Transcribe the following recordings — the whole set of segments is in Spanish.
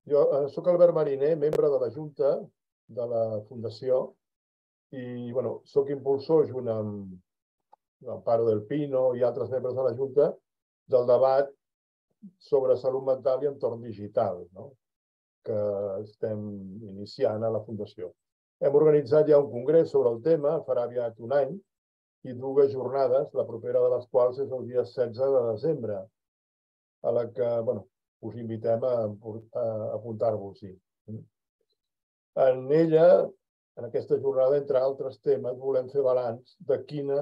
Jo soc Albert Mariner, membre de la Junta de la Fundació i soc impulsor, junt amb Amparo del Pino i altres membres de la Junta, del debat sobre salut mental i entorn digital, que estem iniciant a la Fundació. Hem organitzat ja un congrés sobre el tema, farà aviat un any, i 2 jornades, la propera de les quals és el dia 16 de desembre, a la que us invitem a apuntar-vos-hi. En ella, en aquesta jornada, entre altres temes, volem fer balanç de quina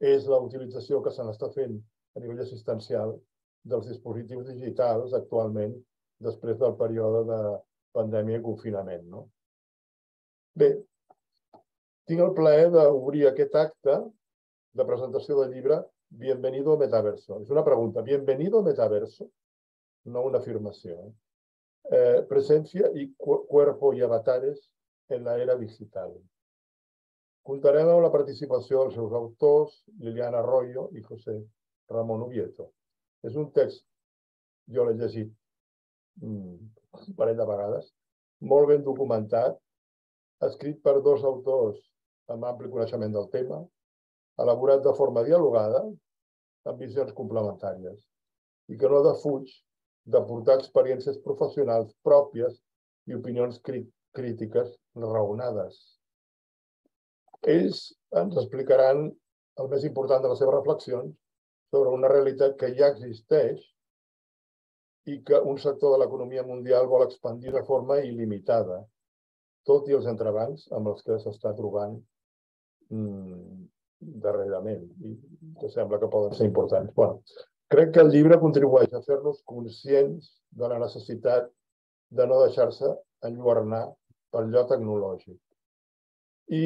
és la utilització que se n'està fent a nivell assistencial dels dispositius digitals actualment després del període de pandèmia i confinament. Bé, tinc el plaer d'obrir aquest acte de presentació del llibre Bienvenido al Metaverso. És una pregunta. ¿Bienvenido al Metaverso? No una afirmació. Presencia y cuerpo y avatares en la era digital. Comptarem amb la participació dels seus autors, Liliana Arroyo i José Ramón Ubieto. És un text, jo l'he llegit un parell de vegades, molt ben documentat, escrit per 2 autors amb ampli coneixement del tema, elaborat de forma dialogada, amb visions complementàries, i que no defuig d'aportar experiències professionals pròpies i opinions crítiques raonades. Ells ens explicaran el més important de les seves reflexions sobre una realitat que ja existeix i que un sector de l'economia mundial vol expandir de forma il·limitada, tot i els entrebancs amb els que s'està trobant darrerament i que sembla que poden ser importants. Crec que el llibre contribueix a fer-nos conscients de la necessitat de no deixar-se enlluernar per allò tecnològic i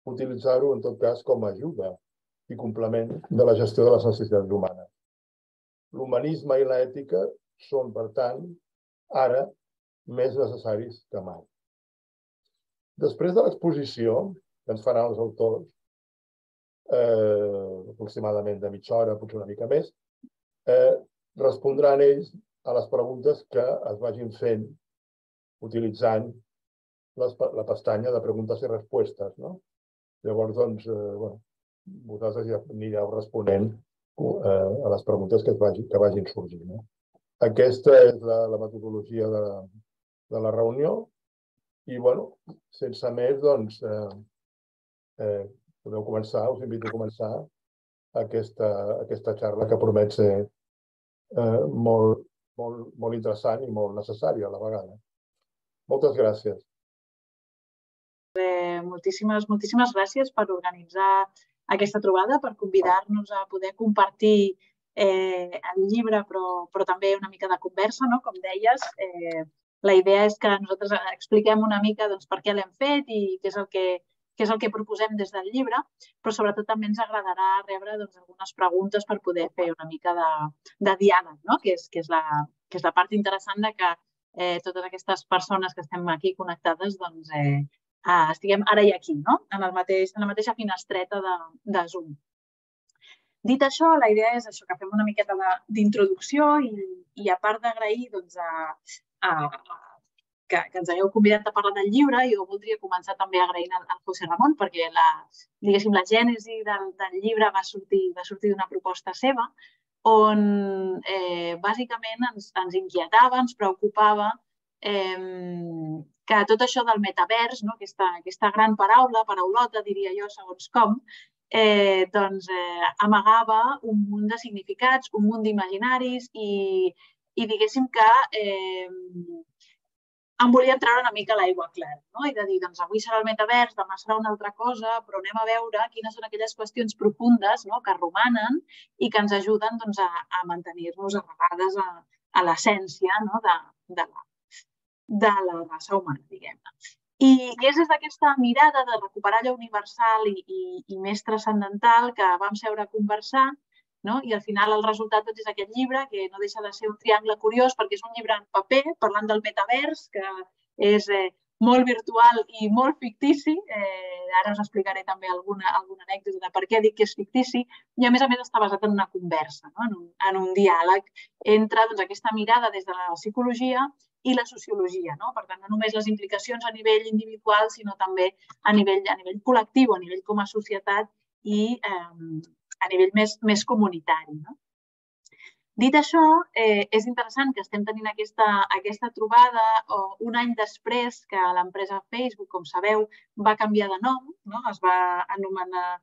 utilitzar-ho, en tot cas, com a ajuda i complement de la gestió de les necessitats humanes. L'humanisme i l'ètica són, per tant, ara més necessaris que mai. Després de l'exposició, que ens faran els autors, aproximadament de mitja hora, potser una mica més, respondran ells a les preguntes que es vagin fent utilitzant la pestanya de preguntes i respostes. Llavors, vosaltres ja anireu responent a les preguntes que vagin sorgint. Aquesta és la metodologia de la reunió i, sense més, podeu començar, us invito a començar aquesta xarra que promet ser molt interessant i molt necessària a la vegada. Moltes gràcies. Moltíssimes gràcies per organitzar aquesta trobada, per convidar-nos a poder compartir el llibre, però també una mica de conversa, com deies. La idea és que nosaltres expliquem una mica per què l'hem fet i què és el que proposem des del llibre, però sobretot també ens agradarà rebre algunes preguntes per poder fer una mica de diàleg, que és la part interessant de que totes aquestes persones que estem aquí connectades estiguem ara i aquí, en la mateixa finestreta de Zoom. Dit això, la idea és que fem una miqueta d'introducció i a part d'agrair que ens hagueu convidat a parlar del llibre, jo voldria començar també agraint al José Ramón perquè la gènesi del llibre va sortir d'una proposta seva on bàsicament ens inquietava, ens preocupava que tot això del metavers, aquesta gran paraulota, diria jo, segons com, amagava un munt de significats, un munt d'imaginaris i diguéssim que em volíem treure una mica l'aigua clara i de dir, avui serà el metavers, demà serà una altra cosa, però anem a veure quines són aquelles qüestions profundes que romanen i que ens ajuden a mantenir-nos arrelades a l'essència de la raça humana, diguem-ne. I és des d'aquesta mirada de recuperar allò universal i més transcendental que vam seure a conversar i al final el resultat és aquest llibre que no deixa de ser un triangle curiós perquè és un llibre en paper parlant del metavers que és molt virtual i molt fictici. Ara us explicaré també alguna anècdota de per què dic que és fictici i a més està basat en una conversa, en un diàleg entre aquesta mirada des de la psicologia i la sociologia. Per tant, no només les implicacions a nivell individual, sinó també a nivell col·lectiu, a nivell com a societat i a nivell més comunitari. Dit això, és interessant que estem tenint aquesta trobada un any després que l'empresa Facebook, com sabeu, va canviar de nom, es va anomenar,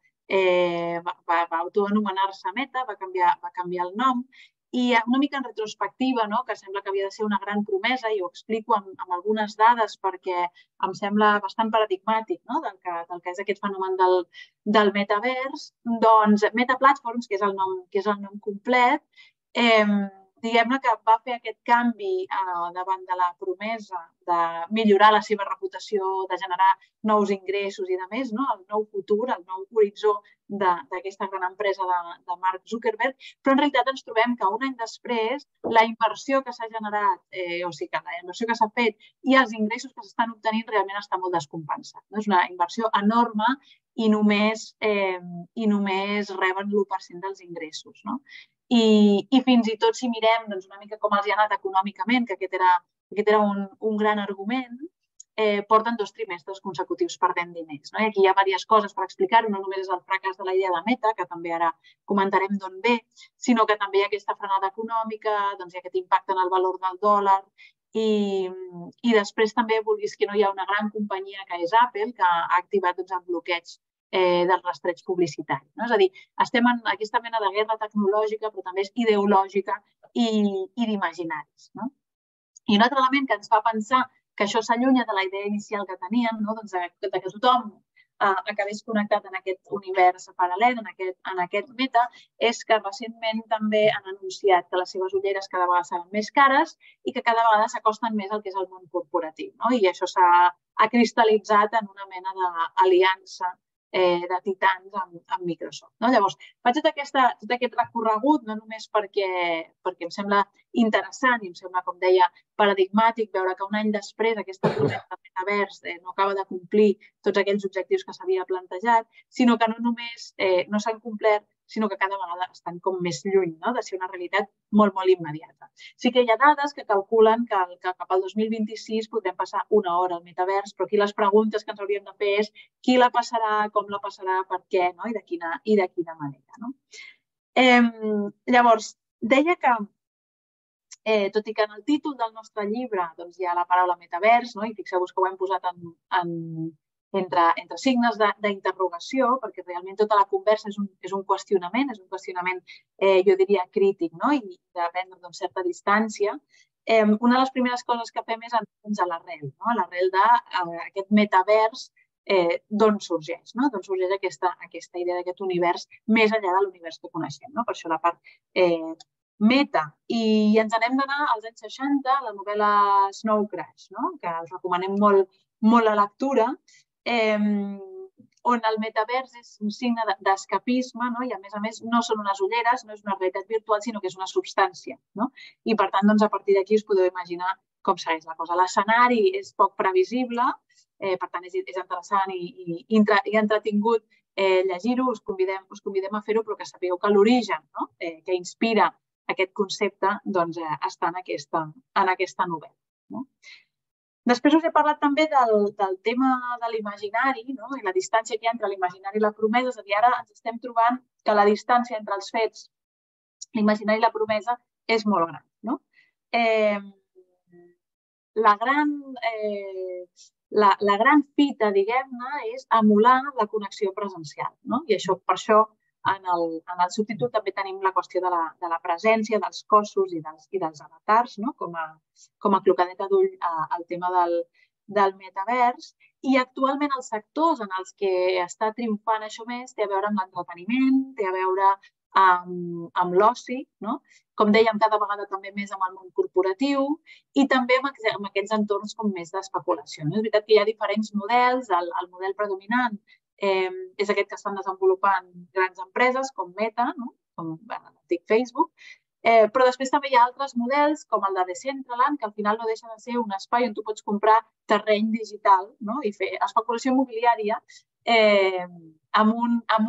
va autoanomenar-se Meta, va canviar el nom, i una mica en retrospectiva, que sembla que havia de ser una gran promesa, i ho explico amb algunes dades perquè em sembla bastant paradigmàtic del que és aquest fenomen del metavers, doncs Meta Platforms, que és el nom complet, diguem-ne que va fer aquest canvi davant de la promesa de millorar la seva reputació, de generar nous ingressos i de més, el nou futur, el nou horitzó d'aquesta gran empresa de Mark Zuckerberg, però en realitat ens trobem que un any després la inversió que s'ha generat, o sigui que la inversió que s'ha fet i els ingressos que s'estan obtenint realment està molt descompensat. És una inversió enorme i només reben l'1% dels ingressos. I fins i tot si mirem una mica com els ha anat econòmicament, que aquest era un gran argument, porten 2 trimestres consecutius perdent diners. I aquí hi ha diverses coses per explicar-ho, no només és el fracàs de la idea de Meta, que també ara comentarem d'on ve, sinó que també hi ha aquesta frenada econòmica, hi ha aquest impacte en el valor del dòlar i després també, vulguis que no, hi ha una gran companyia que és Apple, que ha activat el bloqueig del rastreig publicitari. És a dir, estem en aquesta mena de guerra tecnològica, però també és ideològica i d'imaginaris. I un altre element que ens fa pensar que això s'allunya de la idea inicial que teníem, que tothom acabés connectat en aquest univers paral·lel, en aquest meta, és que recentment també han anunciat que les seves ulleres cada vegada seran més cares i que cada vegada s'acosten més al que és el món corporatiu. I això s'ha cristal·litzat en una mena d'aliança de titans amb Microsoft. Llavors, faig tot aquest recorregut no només perquè em sembla interessant i em sembla, com deia, paradigmàtic veure que un any després aquesta promesa de metavers no acaba de complir tots aquells objectius que s'havia plantejat, sinó que no només no s'han complert, sinó que cada vegada estan com més lluny de ser una realitat molt, molt immediata. Sí que hi ha dades que calculen que cap al 2026 podrem passar una hora al metavers, però aquí les preguntes que ens hauríem de fer és qui la passarà, com la passarà, per què i de quina manera. Llavors, deia que, tot i que en el títol del nostre llibre hi ha la paraula metavers, i fixeu-vos que ho hem posat entre signes d'interrogació, perquè realment tota la conversa és un qüestionament, jo diria, crític, i de prendre certa distància. Una de les primeres coses que fem és anar-nos a l'arrel d'aquest metavers, d'on sorgeix aquesta idea d'aquest univers més enllà de l'univers que coneixem. Per això la part meta. I ens n'hem d'anar als anys 60, a la novel·la Snow Crash, que us recomanem molt la lectura, on el metavers és un signe d'escapisme i, a més, no són unes ulleres, no és una realitat virtual, sinó que és una substància. I, per tant, a partir d'aquí us podeu imaginar com segueix la cosa. L'escenari és poc previsible, per tant, és interessant i entretingut llegir-ho, us convidem a fer-ho, però que sapigueu que l'origen que inspira aquest concepte està en aquesta novel·la. Després us he parlat també del tema de l'imaginari i la distància que hi ha entre l'imaginari i la promesa. És a dir, ara ens estem trobant que la distància entre els fets, l'imaginari i la promesa, és molt gran. La gran fita, diguem-ne, és emular la connexió presencial. I per això en el subtítol també tenim la qüestió de la presència, dels cossos i dels avatars, com a clocadeta d'ull al tema del metavers. I actualment els sectors en els que està triomfant això més té a veure amb l'entreteniment, té a veure amb l'oci, com dèiem, cada vegada també més amb el món corporatiu i també amb aquests entorns com més d'especulació. És veritat que hi ha diferents models, el model predominant és aquest que estan desenvolupant grans empreses com Meta, com l'antic Facebook, però després també hi ha altres models com el de Decentraland, que al final no deixa de ser un espai on tu pots comprar terreny digital i fer especulació immobiliària amb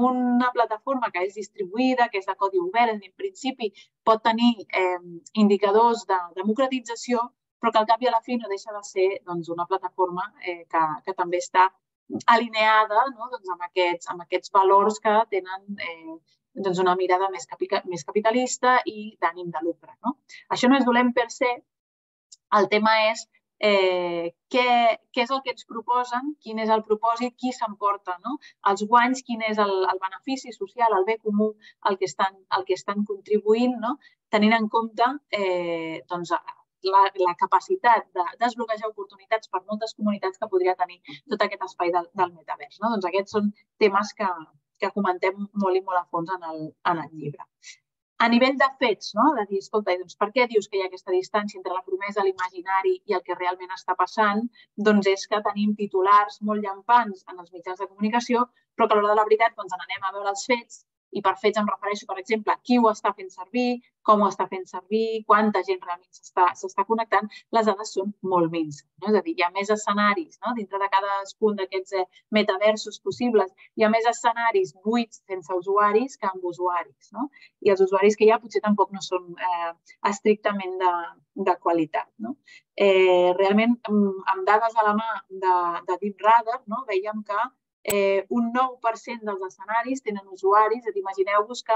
una plataforma que és distribuïda, que és de codi obert, en principi pot tenir indicadors de democratització, però que al cap i a la fi no deixa de ser una plataforma que també està alineada amb aquests valors que tenen una mirada més capitalista i d'ànim de lucre. Això no és dolent per se, el tema és què és el que ens proposen, quin és el propòsit, qui s'emporta els guanys, quin és el benefici social, el bé comú al que estan contribuint, tenint en compte la capacitat de desbloquejar oportunitats per moltes comunitats que podria tenir tot aquest espai del metavers. Doncs aquests són temes que comentem molt i molt a fons en el llibre. A nivell de fets, de dir, escolta, per què dius que hi ha aquesta distància entre la promesa, l'imaginari i el que realment està passant? Doncs és que tenim titulars molt llampants en els mitjans de comunicació, però que a l'hora de la veritat, quan anem a veure els fets, i per fets em refereixo, per exemple, qui ho està fent servir, com ho està fent servir, quanta gent realment s'està connectant, les dades són molt minses. És a dir, hi ha més escenaris dintre de cadascun d'aquests metaversos possibles, hi ha més escenaris buits sense usuaris que amb usuaris. I els usuaris que hi ha potser tampoc no són estrictament de qualitat. Realment, amb dades a la mà de Deep Radar, veiem que un 9% dels escenaris tenen usuaris. Imagineu-vos que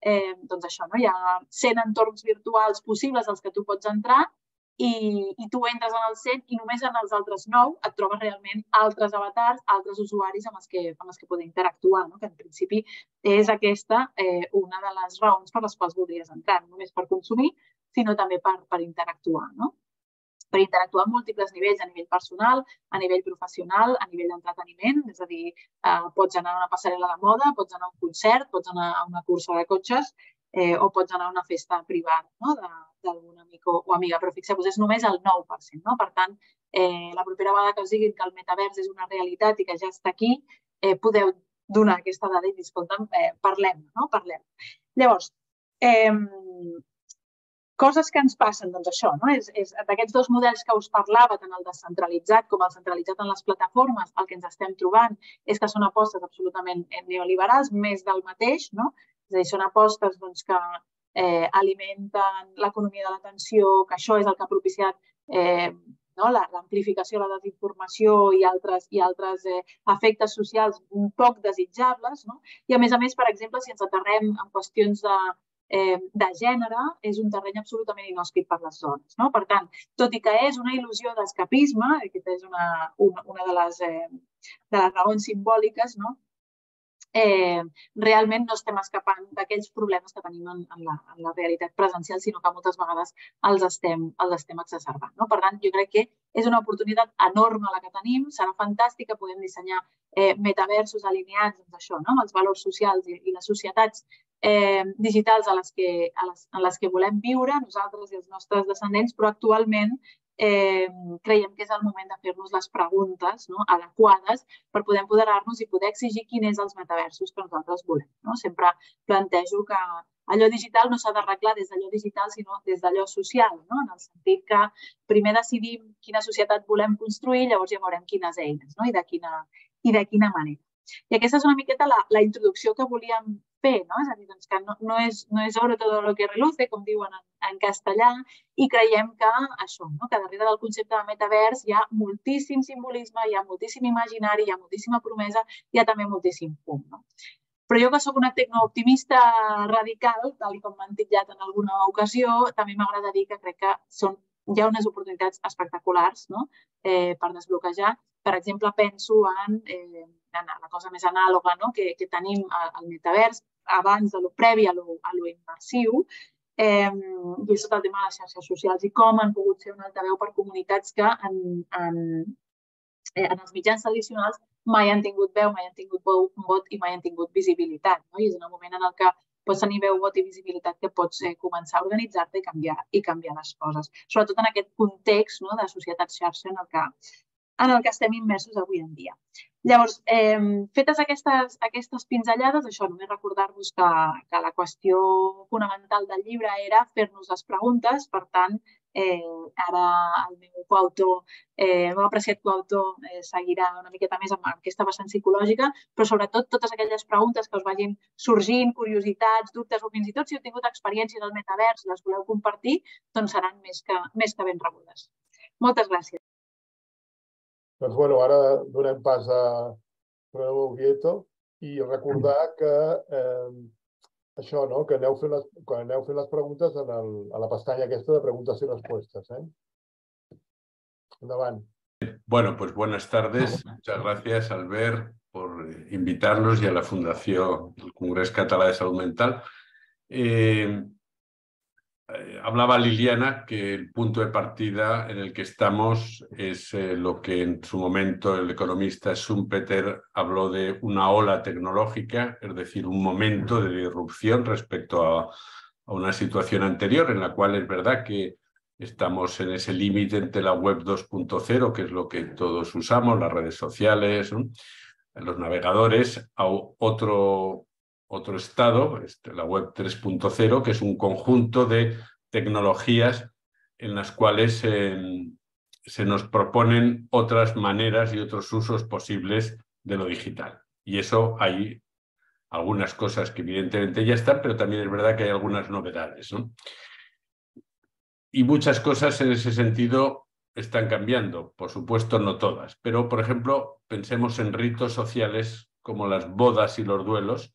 hi ha 100 entorns virtuals possibles als que tu pots entrar i tu entres en el 100 i només en els altres 9 et trobes realment altres avatars, altres usuaris amb els que poder interactuar, que en principi és aquesta una de les raons per les quals voldries entrar, no només per consumir, sinó també per interactuar. Per interactuar en múltiples nivells, a nivell personal, a nivell professional, a nivell d'entreteniment, és a dir, pots anar a una passarel·la de moda, pots anar a un concert, pots anar a una cursa de cotxes o pots anar a una festa privada d'algun amic o amiga, però fixeu-vos, és només el 9%. Per tant, la propera vegada que us diguin que el metavers és una realitat i que ja està aquí, podeu donar aquesta dada i dir, escolta'm, parlem. Llavors, coses que ens passen, doncs això, és d'aquests dos models que us parlava, tant el descentralitzat com el centralitzat en les plataformes, el que ens estem trobant és que són apostes absolutament neoliberals, més del mateix, és a dir, són apostes que alimenten l'economia de l'atenció, que això és el que ha propiciat l'amplificació, la desinformació i altres efectes socials poc desitjables. I, a més, per exemple, si ens aterrem en qüestions de gènere, és un terreny absolutament inhòspit per les dones. Per tant, tot i que és una il·lusió d'escapisme, aquesta és una de les raons simbòliques, realment no estem escapant d'aquells problemes que tenim en la realitat presencial, sinó que moltes vegades els estem exacerbant. Per tant, jo crec que és una oportunitat enorme la que tenim, serà fantàstica, podem dissenyar metaversos alineats amb els valors socials i les societats digitals en les que volem viure, nosaltres i els nostres descendents, però actualment creiem que és el moment de fer-nos les preguntes adequades per poder empoderar-nos i poder exigir quin és els metaversos que nosaltres volem. Sempre plantejo que allò digital no s'ha d'arreglar des d'allò digital, sinó des d'allò social, en el sentit que primer decidim quina societat volem construir, llavors ja veurem quines eines i de quina manera. I aquesta és una miqueta la introducció que volíem fer, és a dir, que no és oro todo lo que reluce, com diuen en castellà, i creiem que això, que darrere del concepte de metavers hi ha moltíssim simbolisme, hi ha moltíssim imaginari, hi ha moltíssima promesa, hi ha també moltíssim fum. Però jo, que soc una tecnooptimista radical, tal com m'han titllat en alguna ocasió, també m'agrada dir que crec que hi ha unes oportunitats espectaculars per desbloquejar. Per exemple, penso en la cosa més anàloga que tenim al metavers, abans, previ a lo immersiu, i és tot el tema de les xarxes socials i com han pogut ser un altaveu per comunitats que en els mitjans tradicionals mai han tingut veu, mai han tingut vot i mai han tingut visibilitat. I és en el moment en el que pots tenir veu, vot i visibilitat que pots començar a organitzar-te i canviar les coses. Sobretot en aquest context de societat xarxa en el que estem immersos avui en dia. Llavors, fetes aquestes pinzellades, això, només recordar-vos que la qüestió fonamental del llibre era fer-nos les preguntes. Per tant, ara el meu coautor, el meu apreciat coautor, seguirà una miqueta més amb aquesta vessant psicològica, però sobretot totes aquelles preguntes que us vagin sorgint, curiositats, dubtes o fins i tot si heu tingut experiències del metavers i les voleu compartir, doncs seran més que ben rebudes. Moltes gràcies. Doncs, bueno, ara donem pas a Prueba Oviedo i recordar que això, no? Que quan aneu fent les preguntes a la pestanya aquesta de preguntes i respostes. Endavant. Bueno, pues buenas tardes. Muchas gracias, Albert, por invitarnos y a la Fundación del Congreso Català de Salud Mental. Hablaba Liliana que el punto de partida en el que estamos es lo que en su momento el economista Schumpeter habló de una ola tecnológica, es decir, un momento de disrupción respecto a una situación anterior en la cual es verdad que estamos en ese límite entre la web 2.0, que es lo que todos usamos, las redes sociales, ¿no? Los navegadores, a otro estado, la web 3.0, que es un conjunto de tecnologías en las cuales se nos proponen otras maneras y otros usos posibles de lo digital. Y eso hay algunas cosas que evidentemente ya están, pero también es verdad que hay algunas novedades, ¿no? Y muchas cosas en ese sentido están cambiando, por supuesto no todas, pero por ejemplo pensemos en ritos sociales como las bodas y los duelos,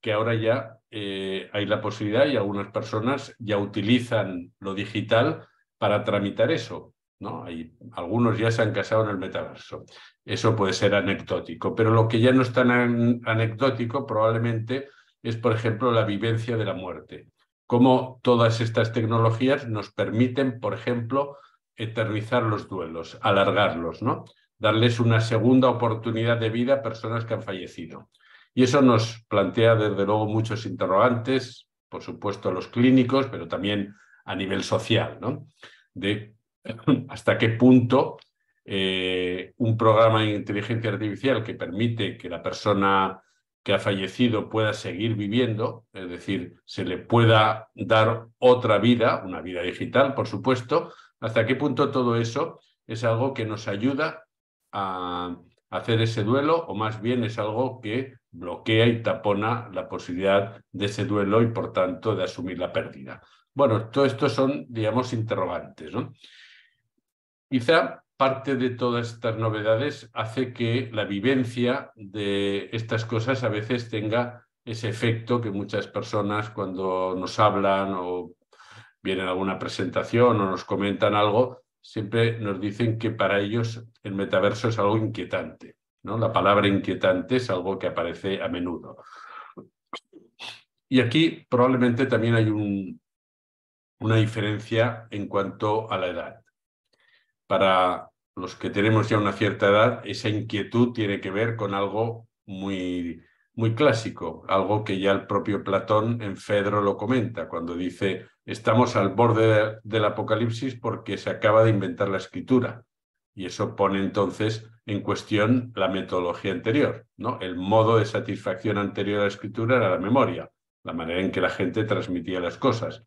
que ahora ya hay la posibilidad y algunas personas ya utilizan lo digital para tramitar eso, ¿no? Algunos ya se han casado en el metaverso. Eso puede ser anecdótico, pero lo que ya no es tan anecdótico probablemente es, por ejemplo, la vivencia de la muerte. Cómo todas estas tecnologías nos permiten, por ejemplo, eternizar los duelos, alargarlos, ¿no? Darles una segunda oportunidad de vida a personas que han fallecido. Y eso nos plantea, desde luego, muchos interrogantes, por supuesto, los clínicos, pero también a nivel social, ¿no? De hasta qué punto un programa de inteligencia artificial que permite que la persona que ha fallecido pueda seguir viviendo, es decir, se le pueda dar otra vida, una vida digital, por supuesto, hasta qué punto todo eso es algo que nos ayuda a hacer ese duelo, o más bien es algo que bloquea y tapona la posibilidad de ese duelo y, por tanto, de asumir la pérdida. Bueno, todo esto son, digamos, interrogantes, ¿no? Quizá parte de todas estas novedades hace que la vivencia de estas cosas a veces tenga ese efecto que muchas personas, cuando nos hablan o vienen a alguna presentación o nos comentan algo, siempre nos dicen que para ellos el metaverso es algo inquietante, ¿no? La palabra inquietante es algo que aparece a menudo. Y aquí probablemente también hay una diferencia en cuanto a la edad. Para los que tenemos ya una cierta edad, esa inquietud tiene que ver con algo muy, muy clásico, algo que ya el propio Platón en Fedro lo comenta, cuando dice: estamos al borde del apocalipsis porque se acaba de inventar la escritura. Y eso pone entonces en cuestión la metodología anterior, ¿no? El modo de satisfacción anterior a la escritura era la memoria, la manera en que la gente transmitía las cosas.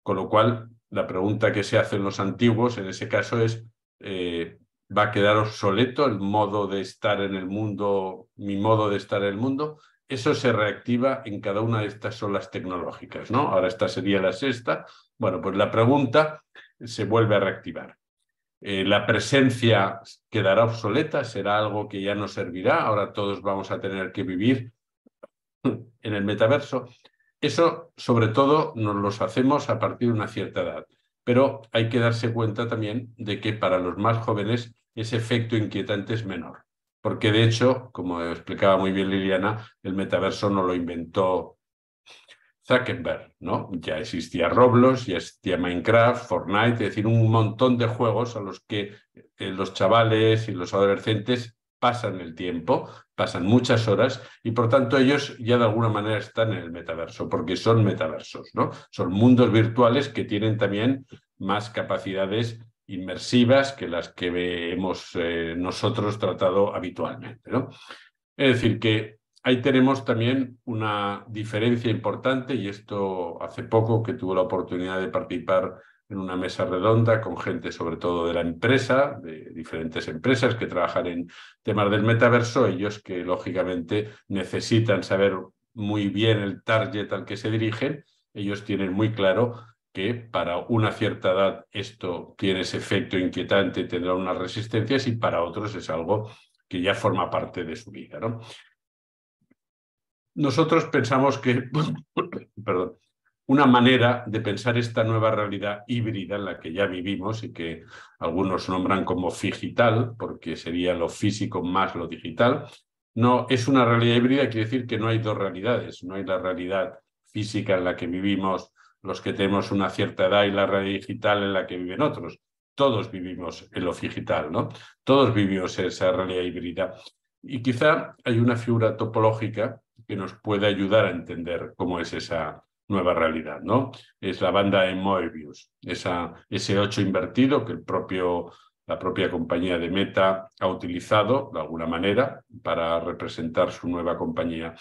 Con lo cual, la pregunta que se hacen los antiguos en ese caso es: ¿va a quedar obsoleto el modo de estar en el mundo, mi modo de estar en el mundo? Eso se reactiva en cada una de estas olas tecnológicas, ¿no? Ahora esta sería la sexta. Bueno, pues la pregunta se vuelve a reactivar. ¿La presencia quedará obsoleta? ¿Será algo que ya no servirá? Ahora todos vamos a tener que vivir en el metaverso. Eso, sobre todo, nos los hacemos a partir de una cierta edad. Pero hay que darse cuenta también de que para los más jóvenes ese efecto inquietante es menor. Porque, de hecho, como explicaba muy bien Liliana, el metaverso no lo inventó Zuckerberg, ¿no? Ya existía Roblox, ya existía Minecraft, Fortnite, es decir, un montón de juegos a los que los chavales y los adolescentes pasan el tiempo, pasan muchas horas y por tanto ellos ya de alguna manera están en el metaverso, porque son metaversos, ¿no? Son mundos virtuales que tienen también más capacidades inmersivas que las que hemos nosotros tratado habitualmente, ¿no? Es decir, que ahí tenemos también una diferencia importante, y esto hace poco que tuve la oportunidad de participar en una mesa redonda con gente sobre todo de la empresa, de diferentes empresas que trabajan en temas del metaverso, ellos que lógicamente necesitan saber muy bien el target al que se dirigen, ellos tienen muy claro que para una cierta edad esto tiene ese efecto inquietante y tendrá unas resistencias, y para otros es algo que ya forma parte de su vida, ¿no? Nosotros pensamos que, perdón, una manera de pensar esta nueva realidad híbrida en la que ya vivimos y que algunos nombran como figital, porque sería lo físico más lo digital, no es una realidad híbrida, quiere decir que no hay dos realidades, no hay la realidad física en la que vivimos los que tenemos una cierta edad y la realidad digital en la que viven otros. Todos vivimos en lo digital, ¿no? Todos vivimos en esa realidad híbrida. Y quizá hay una figura topológica que nos puede ayudar a entender cómo es esa nueva realidad, ¿no? Es la banda de Moebius, ese 8 invertido que la propia compañía de Meta ha utilizado de alguna manera para representar su nueva compañía.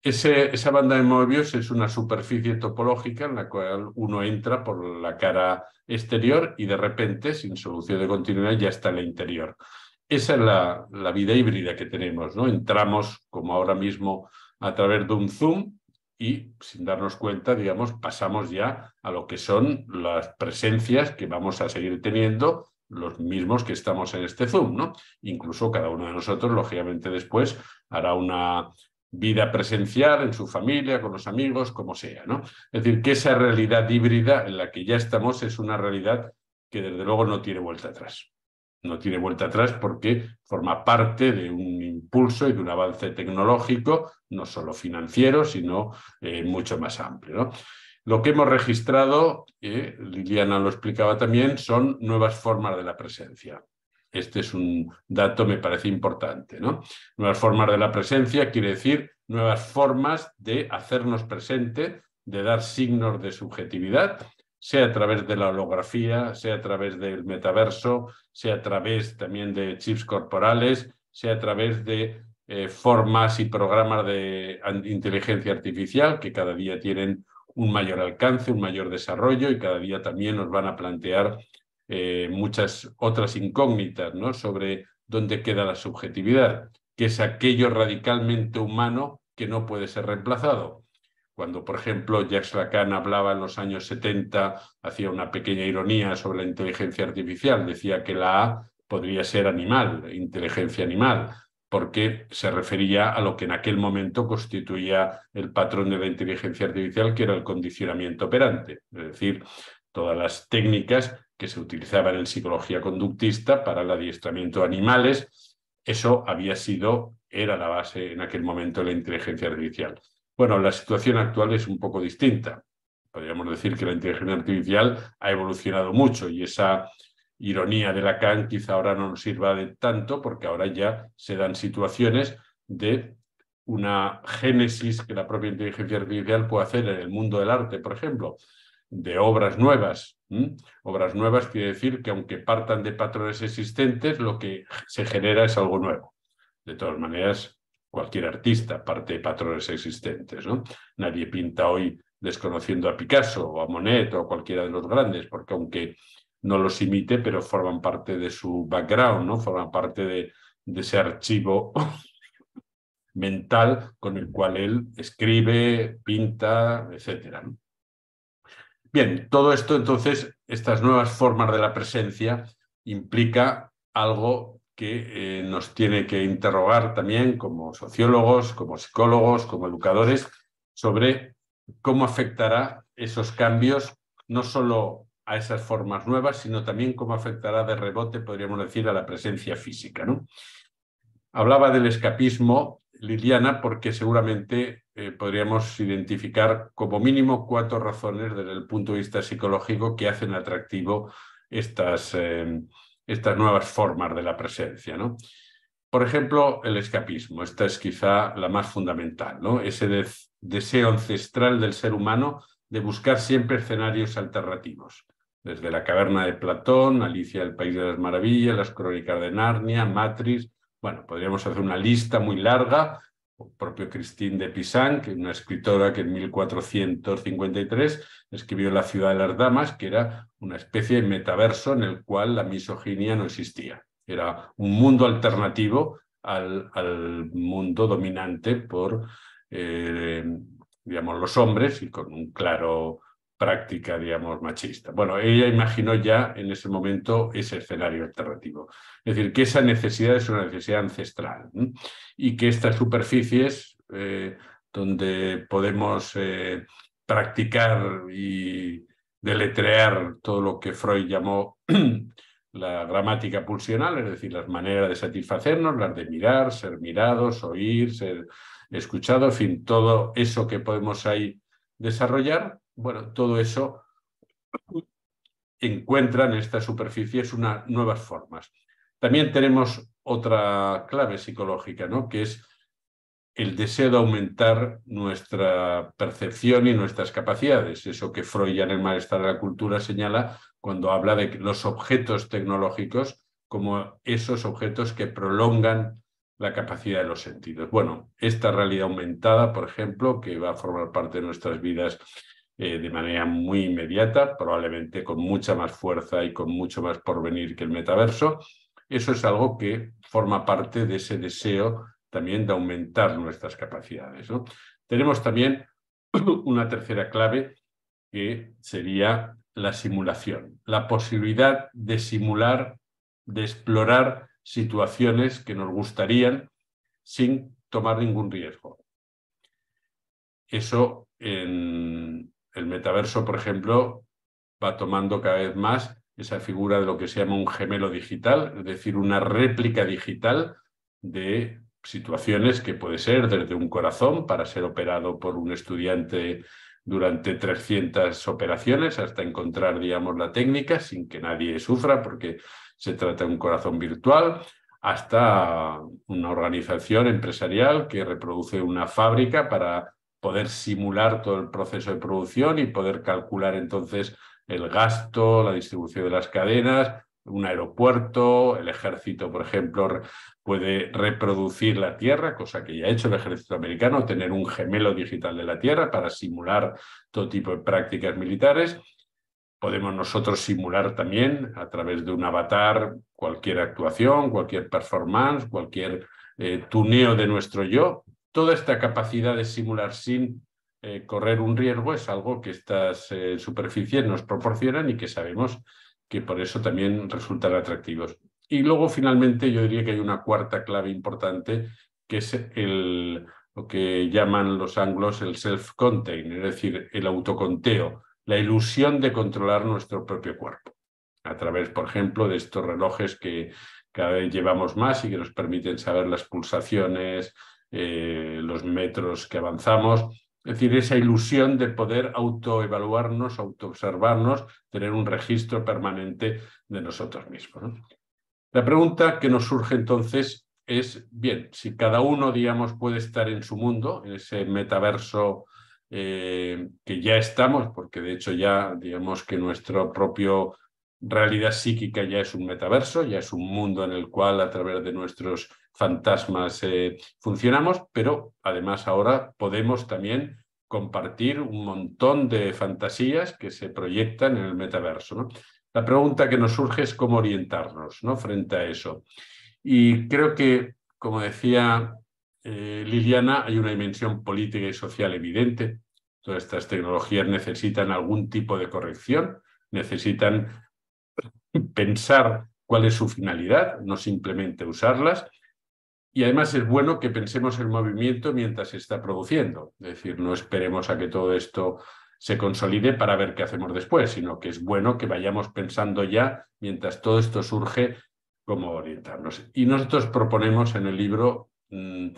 Esa banda de Moebius es una superficie topológica en la cual uno entra por la cara exterior y de repente, sin solución de continuidad, ya está en el interior. Esa es la vida híbrida que tenemos, ¿no? Entramos, como ahora mismo, a través de un Zoom y, sin darnos cuenta, digamos, pasamos ya a lo que son las presencias que vamos a seguir teniendo los mismos que estamos en este Zoom, ¿no? Incluso cada uno de nosotros, lógicamente, después hará una vida presencial en su familia, con los amigos, como sea, ¿no? Es decir, que esa realidad híbrida en la que ya estamos es una realidad que, desde luego, no tiene vuelta atrás. No tiene vuelta atrás porque forma parte de un impulso y de un avance tecnológico, no solo financiero, sino mucho más amplio, ¿no? Lo que hemos registrado, Liliana lo explicaba también, son nuevas formas de la presencia. Este es un dato, me parece importante, ¿no? Nuevas formas de la presencia quiere decir nuevas formas de hacernos presente, de dar signos de subjetividad, sea a través de la holografía, sea a través del metaverso, sea a través también de chips corporales, sea a través de formas y programas de inteligencia artificial que cada día tienen un mayor alcance, un mayor desarrollo, y cada día también nos van a plantear muchas otras incógnitas, ¿no? Sobre dónde queda la subjetividad, que es aquello radicalmente humano que no puede ser reemplazado. Cuando, por ejemplo, Jacques Lacan hablaba en los años 70, hacía una pequeña ironía sobre la inteligencia artificial, decía que la A podría ser animal, inteligencia animal, porque se refería a lo que en aquel momento constituía el patrón de la inteligencia artificial, que era el condicionamiento operante, es decir, todas las técnicas que se utilizaban en psicología conductista para el adiestramiento de animales. Eso era la base en aquel momento de la inteligencia artificial. Bueno, la situación actual es un poco distinta. Podríamos decir que la inteligencia artificial ha evolucionado mucho, y esa ironía de Lacan quizá ahora no nos sirva de tanto, porque ahora ya se dan situaciones de una génesis que la propia inteligencia artificial puede hacer en el mundo del arte, por ejemplo, de obras nuevas. Obras nuevas quiere decir que, aunque partan de patrones existentes, lo que se genera es algo nuevo. De todas maneras, cualquier artista parte de patrones existentes, ¿no? Nadie pinta hoy desconociendo a Picasso o a Monet o a cualquiera de los grandes, porque aunque no los imite, pero forman parte de su background, ¿no? Forman parte de ese archivo mental con el cual él escribe, pinta, etcétera, ¿no? Bien, todo esto, entonces, estas nuevas formas de la presencia implica algo que nos tiene que interrogar también como sociólogos, como psicólogos, como educadores, sobre cómo afectará esos cambios no solo a esas formas nuevas, sino también cómo afectará de rebote, podríamos decir, a la presencia física, ¿no? Hablaba del escapismo, Liliana, porque seguramente podríamos identificar como mínimo 4 razones desde el punto de vista psicológico que hacen atractivo estas nuevas formas de la presencia, ¿no? Por ejemplo, el escapismo. Esta es quizá la más fundamental, ¿no? Ese deseo ancestral del ser humano de buscar siempre escenarios alternativos. Desde la caverna de Platón, Alicia del País de las Maravillas, las Crónicas de Narnia, Matrix. Bueno, podríamos hacer una lista muy larga. El propio Christine de Pisan, que es una escritora que en 1453 escribió La ciudad de las damas, que era una especie de metaverso en el cual la misoginia no existía. Era un mundo alternativo al mundo dominante por, digamos, los hombres, y con un claro práctica, digamos, machista. Bueno, ella imaginó ya en ese momento ese escenario alternativo. Es decir, que esa necesidad es una necesidad ancestral, ¿no? Y que estas superficies donde podemos practicar y deletrear todo lo que Freud llamó la gramática pulsional, es decir, las maneras de satisfacernos, las de mirar, ser mirados, oír, ser escuchados, en fin, todo eso que podemos ahí desarrollar, bueno, todo eso encuentra en estas superficies unas nuevas formas. También tenemos otra clave psicológica, ¿no? Que es el deseo de aumentar nuestra percepción y nuestras capacidades. Eso que Freud en el Malestar de la Cultura señala cuando habla de los objetos tecnológicos como esos objetos que prolongan la capacidad de los sentidos. Bueno, esta realidad aumentada, por ejemplo, que va a formar parte de nuestras vidas de manera muy inmediata, probablemente con mucha más fuerza y con mucho más porvenir que el metaverso, eso es algo que forma parte de ese deseo también de aumentar nuestras capacidades, ¿no? Tenemos también una tercera clave que sería la simulación, la posibilidad de simular, de explorar situaciones que nos gustarían sin tomar ningún riesgo. Eso en el metaverso, por ejemplo, va tomando cada vez más esa figura de lo que se llama un gemelo digital, es decir, una réplica digital de situaciones que puede ser desde un corazón para ser operado por un estudiante durante 300 operaciones hasta encontrar, digamos, la técnica sin que nadie sufra porque se trata de un corazón virtual, hasta una organización empresarial que reproduce una fábrica para poder simular todo el proceso de producción y poder calcular entonces el gasto, la distribución de las cadenas, un aeropuerto, el ejército, por ejemplo, puede reproducir la Tierra, cosa que ya ha hecho el ejército americano, tener un gemelo digital de la Tierra para simular todo tipo de prácticas militares. Podemos nosotros simular también a través de un avatar cualquier actuación, cualquier performance, cualquier tuneo de nuestro yo. Toda esta capacidad de simular sin correr un riesgo es algo que estas superficies nos proporcionan y que sabemos que por eso también resultan atractivos. Y luego, finalmente, yo diría que hay una cuarta clave importante, que es lo que llaman los anglos el self-contain, es decir, el autoconteo, la ilusión de controlar nuestro propio cuerpo, a través, por ejemplo, de estos relojes que cada vez llevamos más y que nos permiten saber las pulsaciones, los metros que avanzamos. Es decir, esa ilusión de poder autoevaluarnos, autoobservarnos, tener un registro permanente de nosotros mismos, ¿no? La pregunta que nos surge entonces es, bien, si cada uno, digamos, puede estar en su mundo, en ese metaverso que ya estamos, porque de hecho ya, digamos que nuestra propia realidad psíquica ya es un metaverso, ya es un mundo en el cual a través de nuestros fantasmas funcionamos, pero además ahora podemos también compartir un montón de fantasías que se proyectan en el metaverso, ¿no? La pregunta que nos surge es cómo orientarnos, ¿no?, frente a eso. Y creo que, como decía Liliana, hay una dimensión política y social evidente. Todas estas tecnologías necesitan algún tipo de corrección, necesitan pensar cuál es su finalidad, no simplemente usarlas. Y además es bueno que pensemos el movimiento mientras se está produciendo. Es decir, no esperemos a que todo esto se consolide para ver qué hacemos después, sino que es bueno que vayamos pensando ya, mientras todo esto surge, cómo orientarnos. Y nosotros proponemos en el libro un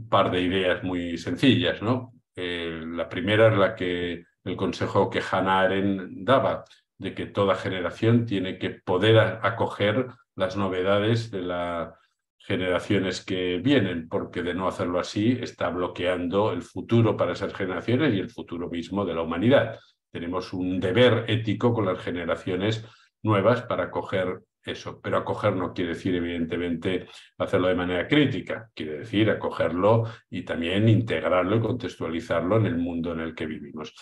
par de ideas muy sencillas, ¿no? La primera es la que el consejo que Hannah Arendt daba, de que toda generación tiene que poder acoger las novedades de las generaciones que vienen, porque de no hacerlo así está bloqueando el futuro para esas generaciones y el futuro mismo de la humanidad. Tenemos un deber ético con las generaciones nuevas para acoger eso, pero acoger no quiere decir evidentemente hacerlo de manera crítica, quiere decir acogerlo y también integrarlo y contextualizarlo en el mundo en el que vivimos.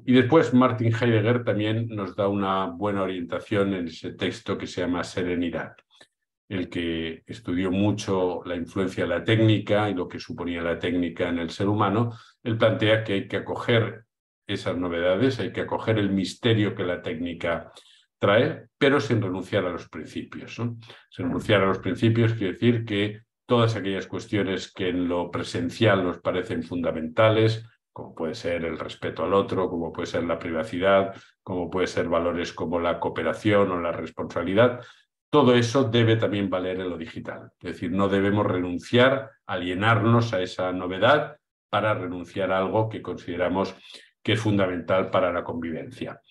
Y después Martin Heidegger también nos da una buena orientación en ese texto que se llama Serenidad. El que estudió mucho la influencia de la técnica y lo que suponía la técnica en el ser humano, él plantea que hay que acoger esas novedades, hay que acoger el misterio que la técnica trae, pero sin renunciar a los principios, ¿no? Sin renunciar a los principios quiere decir que todas aquellas cuestiones que en lo presencial nos parecen fundamentales, como puede ser el respeto al otro, como puede ser la privacidad, como puede ser valores como la cooperación o la responsabilidad, todo eso debe también valer en lo digital. Es decir, no debemos renunciar, alienarnos a esa novedad para renunciar a algo que consideramos que es fundamental para la convivencia.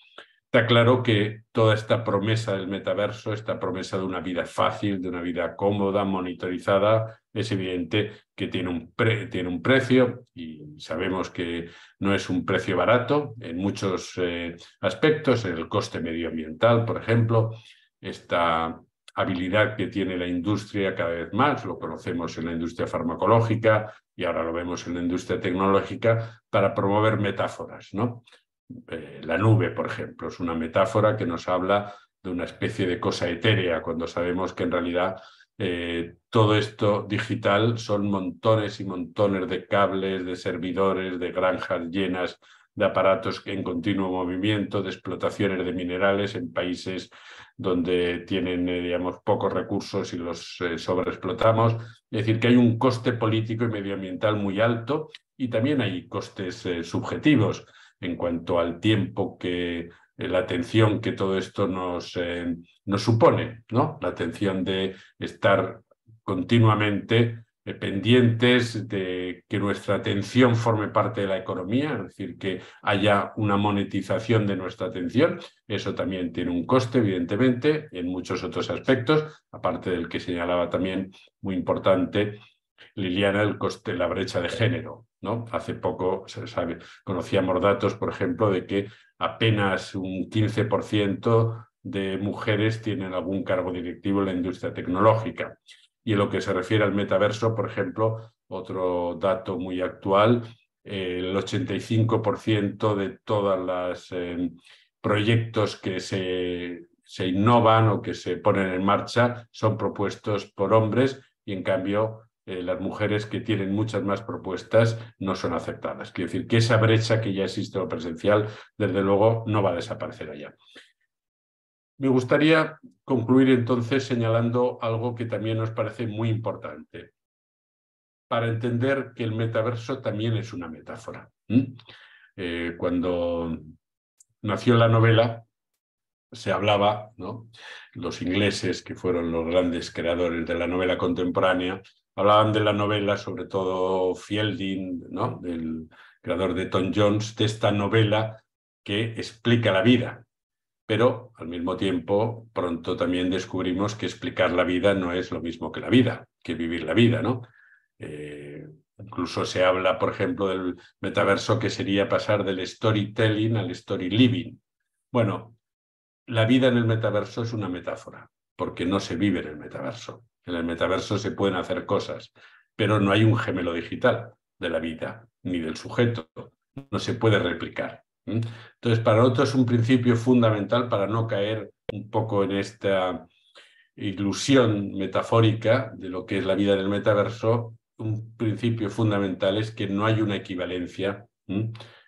Está claro que toda esta promesa del metaverso, esta promesa de una vida fácil, de una vida cómoda, monitorizada, es evidente que tiene un precio y sabemos que no es un precio barato en muchos aspectos, en el coste medioambiental, por ejemplo, esta habilidad que tiene la industria cada vez más, lo conocemos en la industria farmacológica y ahora lo vemos en la industria tecnológica, para promover metáforas, ¿no? La nube, por ejemplo, es una metáfora que nos habla de una especie de cosa etérea, cuando sabemos que en realidad todo esto digital son montones y montones de cables, de servidores, de granjas llenas de aparatos en continuo movimiento, de explotaciones de minerales en países donde tienen, digamos, pocos recursos y los sobreexplotamos. Es decir, que hay un coste político y medioambiental muy alto y también hay costes subjetivos en cuanto al tiempo que la atención que todo esto nos supone, ¿no? La atención de estar continuamente pendientes de que nuestra atención forme parte de la economía, es decir, que haya una monetización de nuestra atención. Eso también tiene un coste, evidentemente, en muchos otros aspectos, aparte del que señalaba también muy importante Liliana, el coste, la brecha de género, ¿no? Hace poco conocíamos datos, por ejemplo, de que apenas un 15% de mujeres tienen algún cargo directivo en la industria tecnológica. Y en lo que se refiere al metaverso, por ejemplo, otro dato muy actual, el 85% de todos los proyectos que se innovan o que se ponen en marcha son propuestos por hombres y, en cambio, las mujeres que tienen muchas más propuestas no son aceptadas. Quiero decir que esa brecha que ya existe en lo presencial, desde luego, no va a desaparecer allá. Me gustaría concluir entonces señalando algo que también nos parece muy importante para entender que el metaverso también es una metáfora. Cuando nació la novela, se hablaba, ¿no? Los ingleses, que fueron los grandes creadores de la novela contemporánea, hablaban de la novela, sobre todo Fielding, ¿no? El creador de Tom Jones, de esta novela que explica la vida. Pero, al mismo tiempo, pronto también descubrimos que explicar la vida no es lo mismo que la vida, que vivir la vida, ¿no? Incluso se habla, por ejemplo, del metaverso, que sería pasar del storytelling al story living. Bueno, la vida en el metaverso es una metáfora, porque no se vive en el metaverso. En el metaverso se pueden hacer cosas, pero no hay un gemelo digital de la vida, ni del sujeto. No se puede replicar. Entonces, para nosotros es un principio fundamental para no caer un poco en esta ilusión metafórica de lo que es la vida en el metaverso. Un principio fundamental es que no hay una equivalencia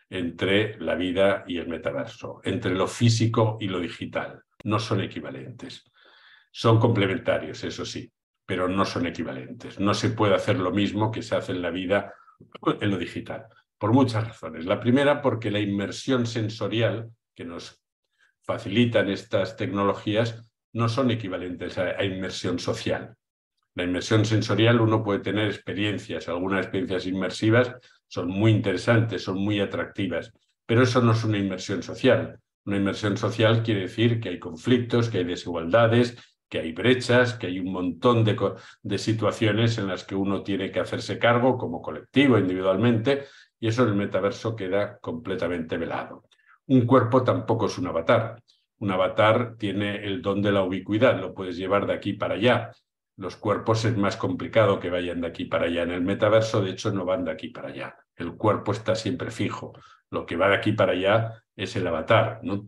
entre la vida y el metaverso, entre lo físico y lo digital. No son equivalentes. Son complementarios, eso sí, pero no son equivalentes. No se puede hacer lo mismo que se hace en la vida en lo digital, por muchas razones. La primera, porque la inmersión sensorial que nos facilitan estas tecnologías no son equivalentes a inmersión social. La inmersión sensorial, uno puede tener experiencias, algunas experiencias inmersivas son muy interesantes, son muy atractivas, pero eso no es una inmersión social. Una inmersión social quiere decir que hay conflictos, que hay desigualdades, que hay brechas, que hay un montón de situaciones en las que uno tiene que hacerse cargo como colectivo, individualmente, y eso en el metaverso queda completamente velado. Un cuerpo tampoco es un avatar. Un avatar tiene el don de la ubicuidad, lo puedes llevar de aquí para allá. Los cuerpos es más complicado que vayan de aquí para allá. En el metaverso, de hecho, no van de aquí para allá. El cuerpo está siempre fijo. Lo que va de aquí para allá es el avatar, ¿no?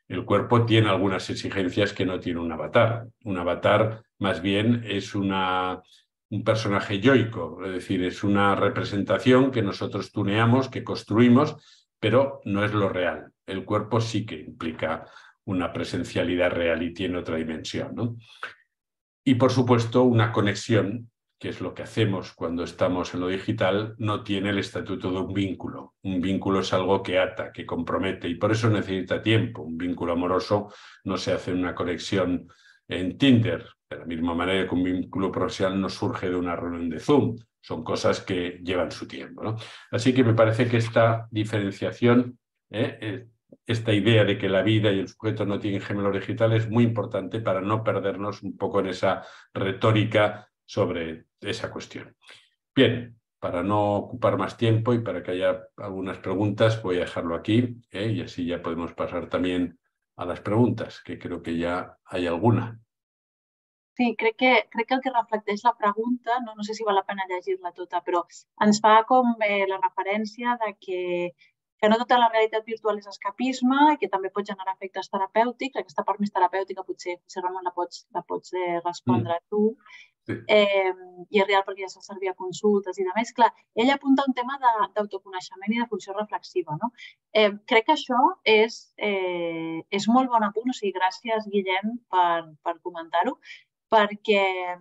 El cuerpo tiene algunas exigencias que no tiene un avatar. Un avatar, más bien, es un personaje yoico, es decir, es una representación que nosotros tuneamos, que construimos, pero no es lo real. El cuerpo sí que implica una presencialidad real y tiene otra dimensión, ¿no? Y, por supuesto, una conexión, que es lo que hacemos cuando estamos en lo digital, no tiene el estatuto de un vínculo. Un vínculo es algo que ata, que compromete, y por eso necesita tiempo. Un vínculo amoroso no se hace en una conexión en Tinder, de la misma manera que un vínculo profesional no surge de una reunión de Zoom. Son cosas que llevan su tiempo, ¿no? Así que me parece que esta diferenciación, esta idea de que la vida y el sujeto no tienen gemelos digitales es muy importante para no perdernos un poco en esa retórica sobre esa cuestión. Bien, para no ocupar más tiempo y para que haya algunas preguntas, voy a dejarlo aquí, y así ya podemos pasar también a les preguntes, que crec que ja hi ha alguna. Sí, crec que el que reflecteix la pregunta, no sé si val la pena llegir-la tota, però ens fa com la referència de que no tota la realitat virtual és escapisme i que també pot generar efectes terapèutics. Aquesta part més terapèutica potser, Ramon, la pots respondre tu. Sí. I és real perquè ja s'ha servit a consultes i de més. Clar, ell apunta un tema d'autoconeixement i de funció reflexiva, no? Crec que això és molt bon apunt, o sigui, gràcies, Guillem, per comentar-ho, perquè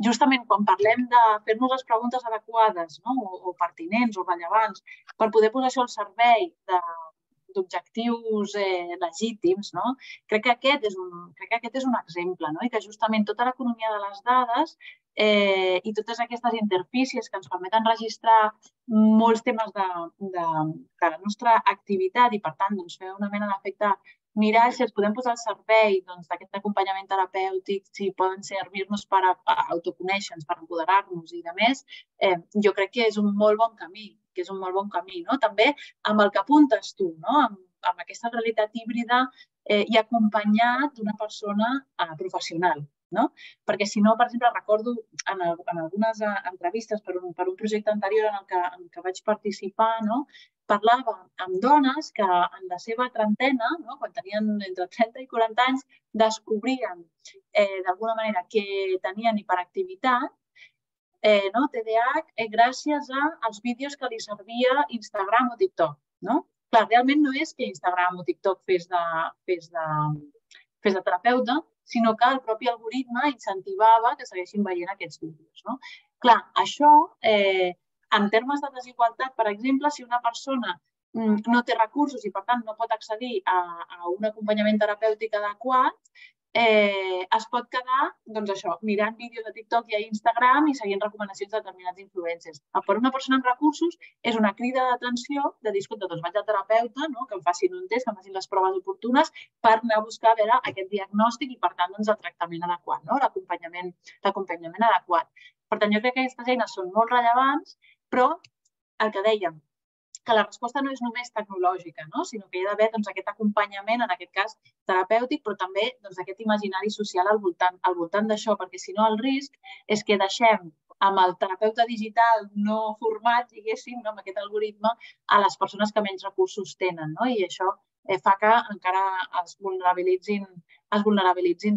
justament quan parlem de fer-nos les preguntes adequades, no? O pertinents o rellevants per poder posar això al servei d'objectius legítims, no? Crec que aquest és un exemple, no? I que justament tota l'economia de les dades i totes aquestes interfícies que ens permeten registrar molts temes de la nostra activitat i, per tant, fer una mena d'efecte mirar si els podem posar al servei d'aquest acompanyament terapèutic, si poden servir-nos per autoconèixer-nos, per empoderar-nos i de més, jo crec que és un molt bon camí, no? També amb el que apuntes tu, no? Amb aquesta realitat híbrida i acompanyat d'una persona professional, no? Perquè si no, per exemple, recordo en algunes entrevistes per un projecte anterior en el que vaig participar, no? Parlava amb dones que en la seva trentena, quan tenien entre 30 i 40 anys, descobrien d'alguna manera que tenien hiperactivitat, TDAH, gràcies als vídeos que li servia Instagram o TikTok. Clar, realment no és que Instagram o TikTok fes de terapeuta, sinó que el propi algoritme incentivava que segueixin veient aquests vídeos. Clar, això, en termes de desigualtat, per exemple, si una persona no té recursos i, per tant, no pot accedir a un acompanyament terapèutic adequat, es pot quedar, mirant vídeos de TikTok i a Instagram i seguint recomanacions de determinats influencers. Per una persona amb recursos és una crida d'atenció de dir, escolta, vaig al terapeuta, que em facin un test, que em facin les proves oportunes per anar a buscar aquest diagnòstic i, per tant, el tractament adequat, l'acompanyament adequat. Per tant, jo crec que aquestes eines són molt rellevants, però el que dèiem, que la resposta no és només tecnològica, sinó que hi ha d'haver aquest acompanyament, en aquest cas terapèutic, però també aquest imaginari social al voltant d'això, perquè si no el risc és que deixem amb el terapeuta digital no format, diguéssim, amb aquest algoritme, a les persones que menys recursos tenen, i això fa que encara es vulnerabilitzin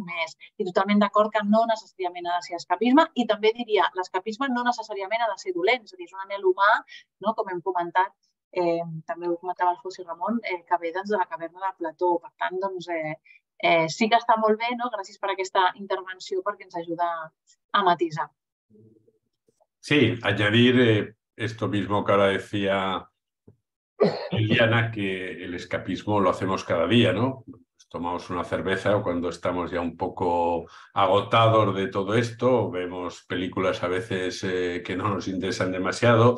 més. I totalment d'acord que no necessàriament ha de ser escapisme i també diria, l'escapisme no necessàriament ha de ser dolent, és a dir, és un anhel humà, com hem comentat, també ho comentava el José Ramon, que ve de la caverna de Plató. Per tant, sí que està molt bé, gràcies per aquesta intervenció perquè ens ajuda a matisar. Sí, añadir esto mismo que ahora decía Liliana, que el escapismo lo hacemos cada día, ¿no? Tomamos una cerveza cuando estamos ya un poco agotados de todo esto, vemos películas a veces que no nos interesan demasiado.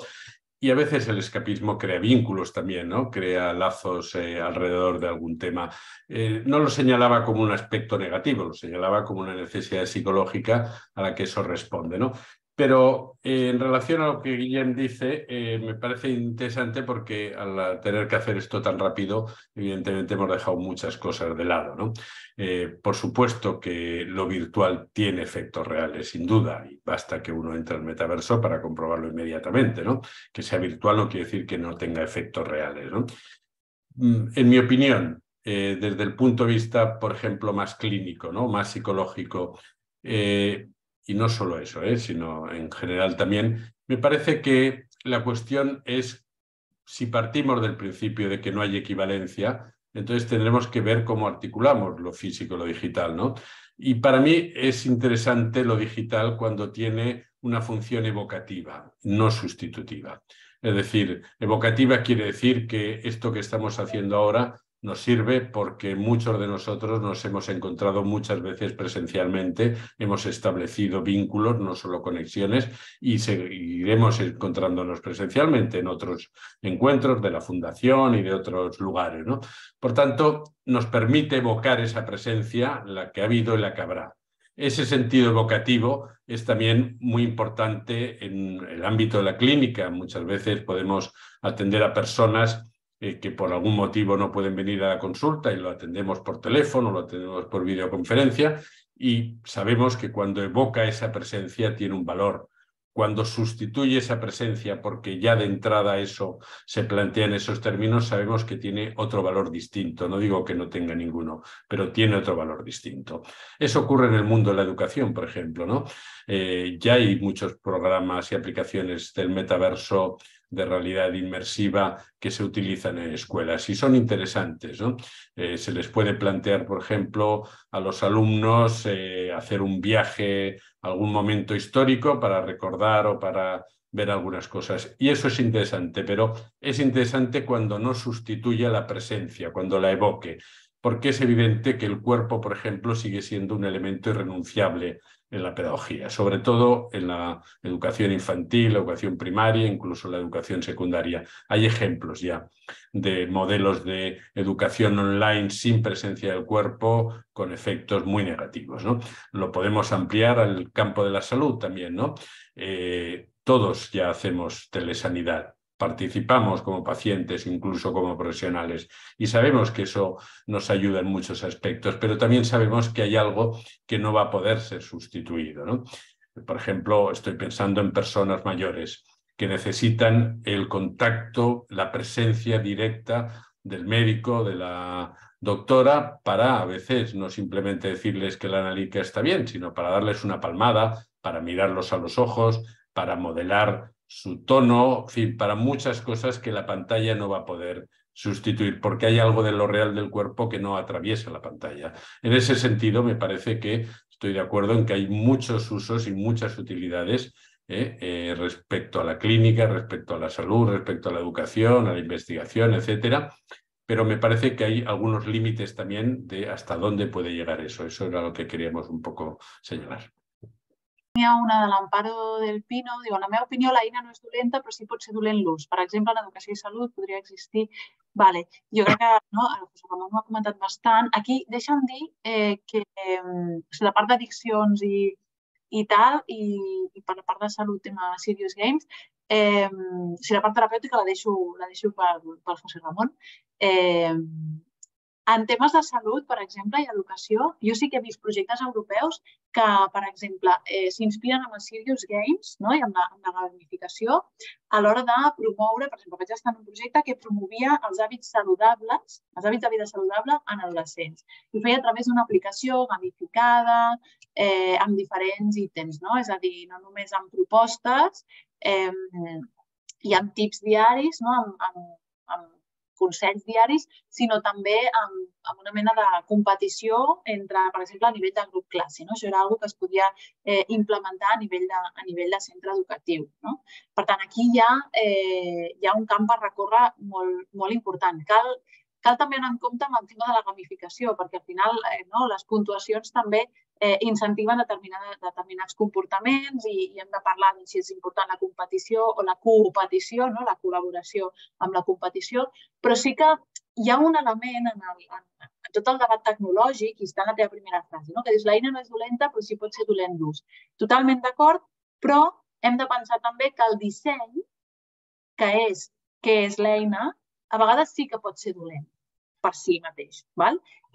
Y a veces el escapismo crea vínculos también, ¿no? Crea lazos alrededor de algún tema. No lo señalaba como un aspecto negativo, lo señalaba como una necesidad psicológica a la que eso responde, ¿no? Pero en relación a lo que Guillem dice, me parece interesante porque al tener que hacer esto tan rápido, evidentemente hemos dejado muchas cosas de lado, ¿no? Por supuesto que lo virtual tiene efectos reales, sin duda, y basta que uno entre al metaverso para comprobarlo inmediatamente, ¿no? Que sea virtual no quiere decir que no tenga efectos reales, ¿no? En mi opinión, desde el punto de vista, por ejemplo, más clínico, ¿no? Más psicológico, y no solo eso, sino en general también, me parece que la cuestión es si partimos del principio de que no hay equivalencia, entonces tendremos que ver cómo articulamos lo físico y lo digital, ¿no? Y para mí es interesante lo digital cuando tiene una función evocativa, no sustitutiva. Es decir, evocativa quiere decir que esto que estamos haciendo ahora nos sirve porque muchos de nosotros nos hemos encontrado muchas veces presencialmente, hemos establecido vínculos, no solo conexiones, y seguiremos encontrándonos presencialmente en otros encuentros de la Fundación y de otros lugares, ¿no? Por tanto, nos permite evocar esa presencia, la que ha habido y la que habrá. Ese sentido evocativo es también muy importante en el ámbito de la clínica. Muchas veces podemos atender a personas que por algún motivo no pueden venir a la consulta y lo atendemos por teléfono, lo atendemos por videoconferencia y sabemos que cuando evoca esa presencia tiene un valor. Cuando sustituye esa presencia, porque ya de entrada eso se plantea en esos términos, sabemos que tiene otro valor distinto. No digo que no tenga ninguno, pero tiene otro valor distinto. Eso ocurre en el mundo de la educación, por ejemplo, ¿no? Ya hay muchos programas y aplicaciones del metaverso de realidad inmersiva que se utilizan en escuelas y son interesantes, ¿no? Se les puede plantear, por ejemplo, a los alumnos hacer un viaje a algún momento histórico para recordar o para ver algunas cosas. Y eso es interesante, pero es interesante cuando no sustituye la presencia, cuando la evoque, porque es evidente que el cuerpo, por ejemplo, sigue siendo un elemento irrenunciable en la pedagogía, sobre todo en la educación infantil, la educación primaria, incluso la educación secundaria. Hay ejemplos ya de modelos de educación online sin presencia del cuerpo con efectos muy negativos, ¿no? Lo podemos ampliar al campo de la salud también, ¿no? Todos ya hacemos telesanidad. Participamos como pacientes, incluso como profesionales, y sabemos que eso nos ayuda en muchos aspectos, pero también sabemos que hay algo que no va a poder ser sustituido, ¿no? Por ejemplo, estoy pensando en personas mayores que necesitan el contacto, la presencia directa del médico, de la doctora, para a veces no simplemente decirles que la analítica está bien, sino para darles una palmada, para mirarlos a los ojos, para modelar su tono, en fin, para muchas cosas que la pantalla no va a poder sustituir, porque hay algo de lo real del cuerpo que no atraviesa la pantalla. En ese sentido, me parece que estoy de acuerdo en que hay muchos usos y muchas utilidades respecto a la clínica, respecto a la salud, respecto a la educación, a la investigación, etcétera. Pero me parece que hay algunos límites también de hasta dónde puede llegar eso. Eso era lo que queríamos un poco señalar. Una de l'Amparo del Pino, diu, en la meva opinió l'eina no és dolenta, però sí pot ser dolent l'ús. Per exemple, en educació i salut podria existir... Vale. Jo crec que no, el José Ramon ho ha comentat bastant. Aquí deixa'm dir que la part d'addiccions i tal, i per la part de salut, tema Serious Games, si la part terapèutica la deixo pel José Ramon. En temes de salut, per exemple, i educació, jo sí que he vist projectes europeus que, per exemple, s'inspiren amb els Serious Games, no? I amb la gamificació a l'hora de promoure, per exemple, vaig estar en un projecte que promovia els hàbits saludables, els hàbits de vida saludable en adolescents. I ho feia a través d'una aplicació gamificada, amb diferents ítems, no? És a dir, no només amb propostes i amb tips diaris, no? Amb consells diaris, sinó també amb una mena de competició entre, per exemple, a nivell de grup classe. Això era una cosa que es podia implementar a nivell de centre educatiu. Per tant, aquí hi ha un camp per recórrer molt important. Cal també anar en compte amb el tema de la gamificació, perquè al final les puntuacions també incentiven determinats comportaments i hem de parlar de si és important la competició o la coopetició, la col·laboració amb la competició, però sí que hi ha un element en tot el debat tecnològic, i està en la teva primera frase, que dius l'eina no és dolenta però sí pot ser dolent l'ús. Totalment d'acord, però hem de pensar també que el disseny, que és l'eina, a vegades sí que pot ser dolent per si mateix.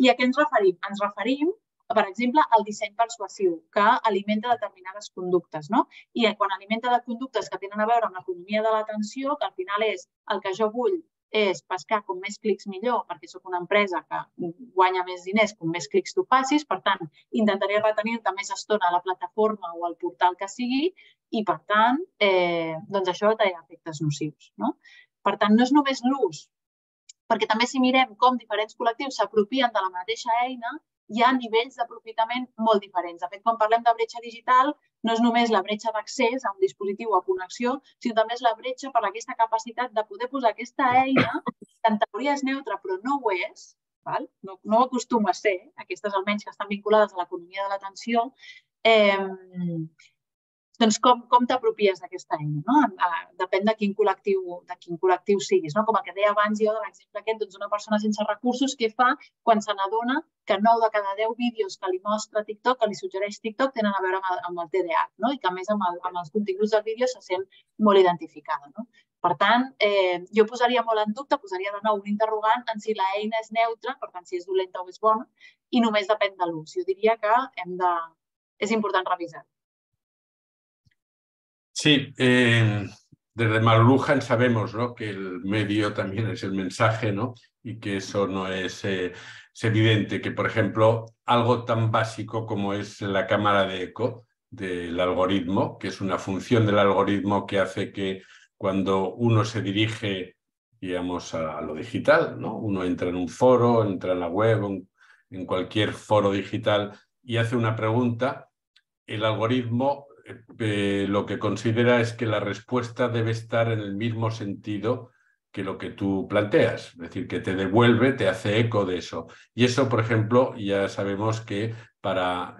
I a què ens referim? Ens referim, per exemple, al disseny persuasiu, que alimenta determinades conductes. I quan alimenta de conductes que tenen a veure amb l'economia de l'atenció, que al final és el que jo vull és pescar com més clics millor, perquè sóc una empresa que guanya més diners com més clics tu facis, per tant, intentaré retenir-te més estona a la plataforma o al portal que sigui i, per tant, doncs això té efectes nocius. Per tant, no és només l'ús, perquè també si mirem com diferents col·lectius s'apropien de la mateixa eina, hi ha nivells d'aprofitament molt diferents. De fet, quan parlem de bretxa digital, no és només la bretxa d'accés a un dispositiu o a connexió, sinó també és la bretxa per aquesta capacitat de poder posar aquesta eina, que en teoria és neutra, però no ho és, no acostuma a ser, aquestes almenys que estan vinculades a l'economia de l'atenció, doncs com t'apropies d'aquesta eina, no? Depèn de quin col·lectiu siguis. Com el que deia abans jo de l'exemple aquest, doncs una persona sense recursos, què fa quan se n'adona que 9 de cada 10 vídeos que li mostra TikTok, que li suggereix TikTok, tenen a veure amb el TDAH, i que a més amb els continguts del vídeo se sent molt identificada. Per tant, jo posaria molt en dubte, posaria de nou un interrogant en si l'eina és neutra, per tant, si és dolenta o és bona, i només depèn de l'ús. Jo diria que és important revisar. Sí, desde McLuhan sabemos, ¿no?, que el medio también es el mensaje, ¿no?, y que eso no es evidente, que por ejemplo algo tan básico como es la cámara de eco del algoritmo, que es una función del algoritmo que hace que cuando uno se dirige, digamos, a lo digital, ¿no?, uno entra en un foro, entra en la web, en cualquier foro digital y hace una pregunta, el algoritmo lo que considera es que la respuesta debe estar en el mismo sentido que lo que tú planteas, es decir, que te devuelve, te hace eco de eso. Y eso, por ejemplo, ya sabemos que para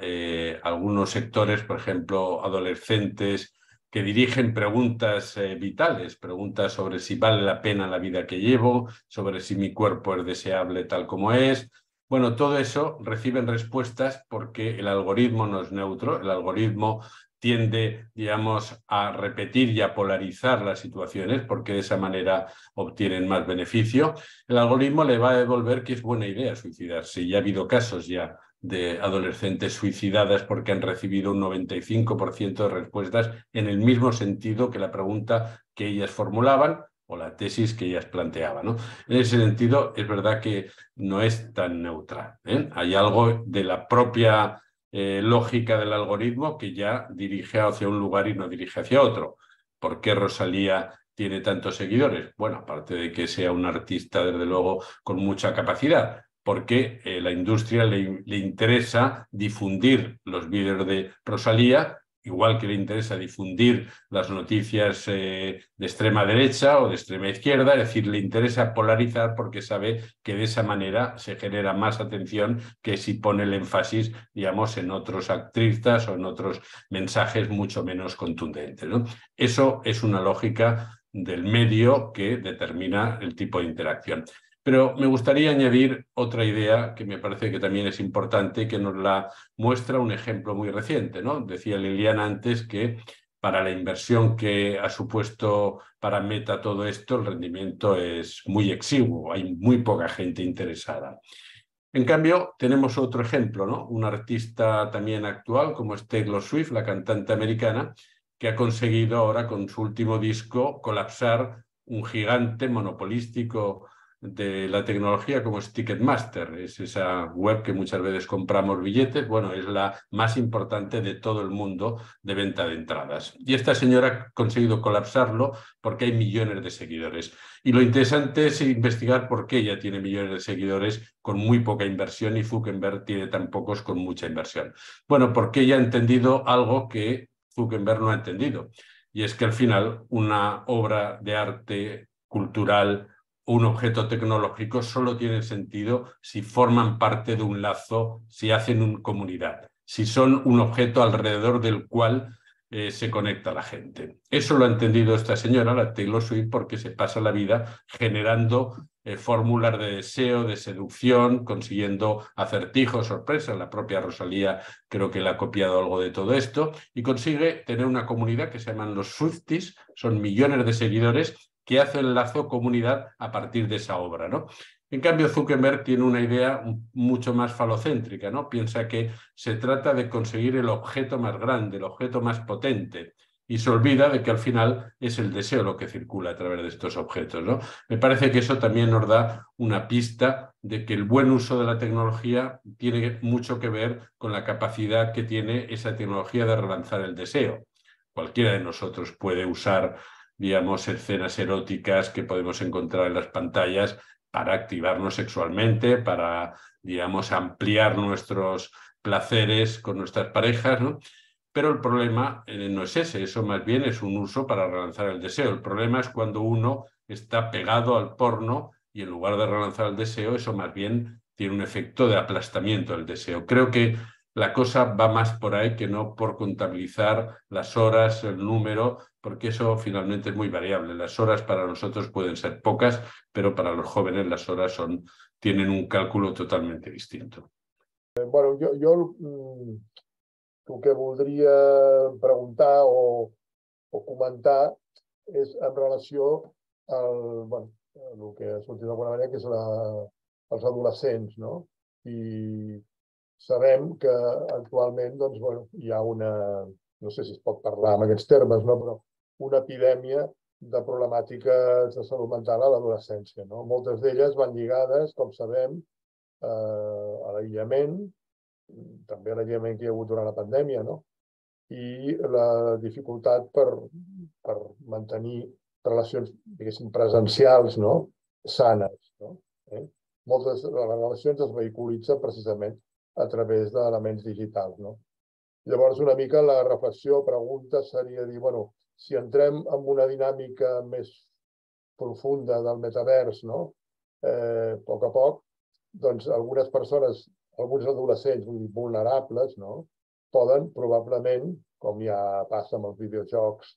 algunos sectores, por ejemplo, adolescentes que dirigen preguntas vitales, preguntas sobre si vale la pena la vida que llevo, sobre si mi cuerpo es deseable tal como es. Bueno, todo eso reciben respuestas porque el algoritmo no es neutro, el algoritmo tiende, digamos, a repetir y a polarizar las situaciones porque de esa manera obtienen más beneficio. El algoritmo le va a devolver que es buena idea suicidarse. Ya ha habido casos ya de adolescentes suicidadas porque han recibido un 95% de respuestas en el mismo sentido que la pregunta que ellas formulaban o la tesis que ellas planteaban, ¿no? En ese sentido, es verdad que no es tan neutral, ¿eh? Hay algo de la propia lógica del algoritmo que ya dirige hacia un lugar y no dirige hacia otro. ¿Por qué Rosalía tiene tantos seguidores? Bueno, aparte de que sea una artista, desde luego, con mucha capacidad, porque la industria le interesa difundir los vídeos de Rosalía, igual que le interesa difundir las noticias de extrema derecha o de extrema izquierda, es decir, le interesa polarizar porque sabe que de esa manera se genera más atención que si pone el énfasis, digamos, en otros activistas o en otros mensajes mucho menos contundentes, ¿no? Eso es una lógica del medio que determina el tipo de interacción. Pero me gustaría añadir otra idea que me parece que también es importante y que nos la muestra un ejemplo muy reciente, ¿no? Decía Liliana antes que para la inversión que ha supuesto para Meta todo esto, el rendimiento es muy exiguo, hay muy poca gente interesada. En cambio, tenemos otro ejemplo, ¿no? Un artista también actual como es Taylor Swift, la cantante americana, que ha conseguido ahora con su último disco colapsar un gigante monopolístico de la tecnología como es Ticketmaster, es esa web que muchas veces compramos billetes, bueno, es la más importante de todo el mundo de venta de entradas. Y esta señora ha conseguido colapsarlo porque hay millones de seguidores. Y lo interesante es investigar por qué ella tiene millones de seguidores con muy poca inversión y Zuckerberg tiene tan pocos con mucha inversión. Bueno, porque ella ha entendido algo que Zuckerberg no ha entendido, y es que al final una obra de arte cultural, un objeto tecnológico solo tiene sentido si forman parte de un lazo, si hacen una comunidad, si son un objeto alrededor del cual se conecta la gente. Eso lo ha entendido esta señora, la Taylor Swift, porque se pasa la vida generando fórmulas de deseo, de seducción, consiguiendo acertijos, sorpresas. La propia Rosalía creo que le ha copiado algo de todo esto y consigue tener una comunidad que se llaman los Swifties, son millones de seguidores que hace el lazo comunidad a partir de esa obra, ¿no? En cambio, Zuckerberg tiene una idea mucho más falocéntrica, ¿no? Piensa que se trata de conseguir el objeto más grande, el objeto más potente, y se olvida de que al final es el deseo lo que circula a través de estos objetos, ¿no? Me parece que eso también nos da una pista de que el buen uso de la tecnología tiene mucho que ver con la capacidad que tiene esa tecnología de relanzar el deseo. Cualquiera de nosotros puede usar, digamos, escenas eróticas que podemos encontrar en las pantallas para activarnos sexualmente, para, digamos, ampliar nuestros placeres con nuestras parejas, ¿no? Pero el problema no es ese, eso más bien es un uso para relanzar el deseo. El problema es cuando uno está pegado al porno y en lugar de relanzar el deseo, eso más bien tiene un efecto de aplastamiento del deseo. Creo que la cosa va más por ahí que no por contabilizar las horas, el número, porque eso finalmente es muy variable. Las horas para nosotros pueden ser pocas, pero para los jóvenes las horas tienen un cálculo totalmente distinto. Bueno, jo el que voldria preguntar o comentar és en relació al el que ha sortit d'alguna manera, que és els adolescents, no? I sabem que actualment doncs, hi ha no sé si es pot parlar en aquests termes, no? Però una epidèmia de problemàtiques de salut mental a l'adolescència. No? Moltes d'elles van lligades, com sabem, a l'aïllament, també a l'aïllament que hi ha hagut durant la pandèmia, no? I la dificultat per mantenir relacions, diguéssim, presencials, no? Sanes. No? Moltes de les relacions es vehiculitzen precisament a través d'elements digitals. No? Llavors, una mica la reflexió, pregunta, seria dir, bueno, si entrem en una dinàmica més profunda del metavers, no? A poc, doncs algunes persones, alguns adolescents vulnerables, no? Poden probablement, com ja passa amb els videojocs